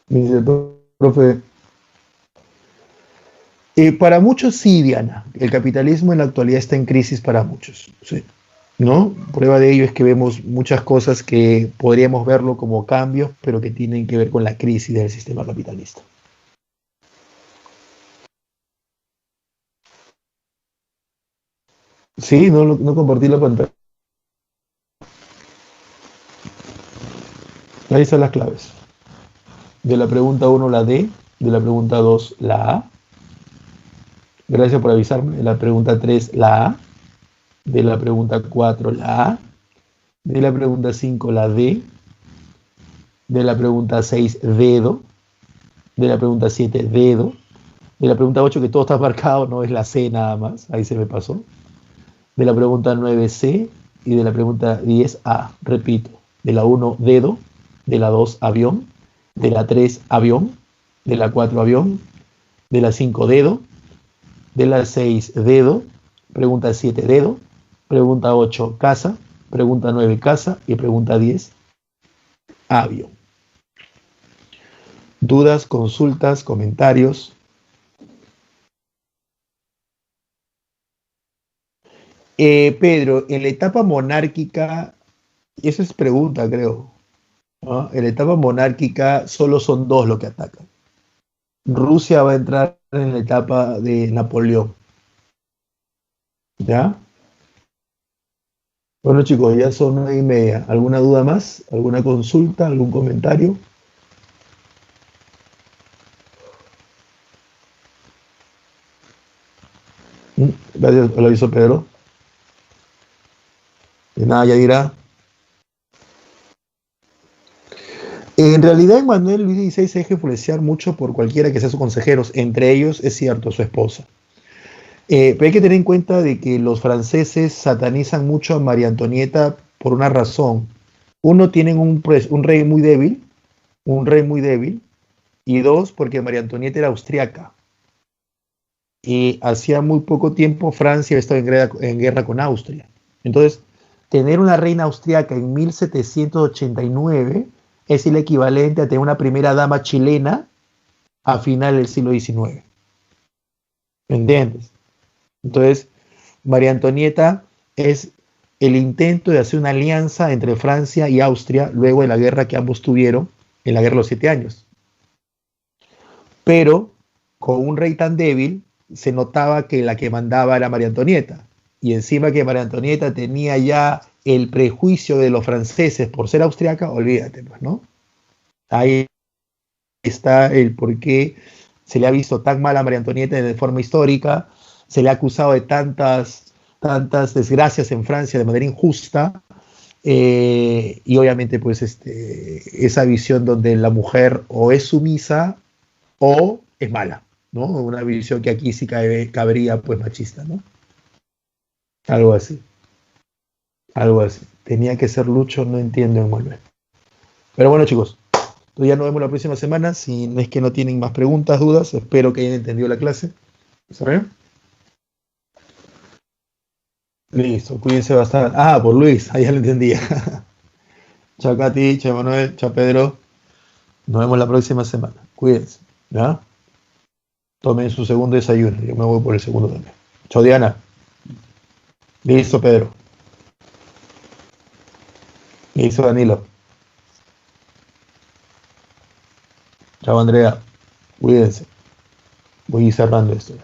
Me dice el profe. Para muchos sí, Diana. El capitalismo en la actualidad está en crisis para muchos. Sí. ¿No? Prueba de ello es que vemos muchas cosas que podríamos verlo como cambios, pero que tienen que ver con la crisis del sistema capitalista. Sí, no compartí la pantalla. Ahí están las claves. De la pregunta 1 la D, de la pregunta 2 la A. Gracias por avisarme. De la pregunta 3 la A. De la pregunta 4 la A. De la pregunta 5 la D. De la pregunta 6 dedo. De la pregunta 7 dedo. De la pregunta 8, que todo está marcado, no es la C nada más, ahí se me pasó. De la pregunta 9, C, y de la pregunta 10, A. Repito, de la 1, dedo, de la 2, avión, de la 3, avión, de la 4, avión, de la 5, dedo, de la 6, dedo, pregunta 7, dedo, pregunta 8, casa, pregunta 9, casa, y pregunta 10, avión. Dudas, consultas, comentarios. Pedro, en la etapa monárquica, y eso es pregunta, creo, ¿no? En la etapa monárquica solo son dos los que atacan. Rusia va a entrar en la etapa de Napoleón. ¿Ya? Bueno, chicos, ya son 9:30. ¿Alguna duda más? ¿Alguna consulta? ¿Algún comentario? Gracias, lo hizo Pedro. De nada, ya dirá. En realidad, Emmanuel Luis XVI se deja influenciar mucho por cualquiera que sea sus consejeros, entre ellos, es cierto, su esposa. Pero hay que tener en cuenta de que los franceses satanizan mucho a María Antonieta por una razón. Uno, tienen un rey muy débil, y dos, porque María Antonieta era austriaca. Y hacía muy poco tiempo Francia estaba en guerra con Austria. Entonces, tener una reina austriaca en 1789 es el equivalente a tener una primera dama chilena a final del siglo XIX. ¿Me entiendes? Entonces, María Antonieta es el intento de hacer una alianza entre Francia y Austria luego de la guerra que ambos tuvieron en la guerra de los 7 años. Pero con un rey tan débil, se notaba que la que mandaba era María Antonieta. Y encima que María Antonieta tenía ya el prejuicio de los franceses por ser austriaca, olvídate, pues, ¿no? Ahí está el por qué se le ha visto tan mal a María Antonieta de forma histórica, se le ha acusado de tantas desgracias en Francia de manera injusta, y obviamente pues esa visión donde la mujer o es sumisa o es mala, ¿no? Una visión que aquí sí cabría pues machista, ¿no? Algo así, algo así. Tenía que ser Lucho, no entiendo, Manuel. Pero bueno, chicos, entonces ya nos vemos la próxima semana. Si no es que no tienen más preguntas, dudas, espero que hayan entendido la clase. ¿Saben? Listo, cuídense bastante. Ah, por Luis, ahí ya lo entendía. Chao, Katy, chao, Manuel, chao, Pedro. Nos vemos la próxima semana. Cuídense, ¿ya? Tomen su segundo desayuno. Yo me voy por el segundo también. Chao, Diana. Listo, Pedro. Listo, Danilo. Chao, Andrea. Cuídense. Voy cerrando esto ya.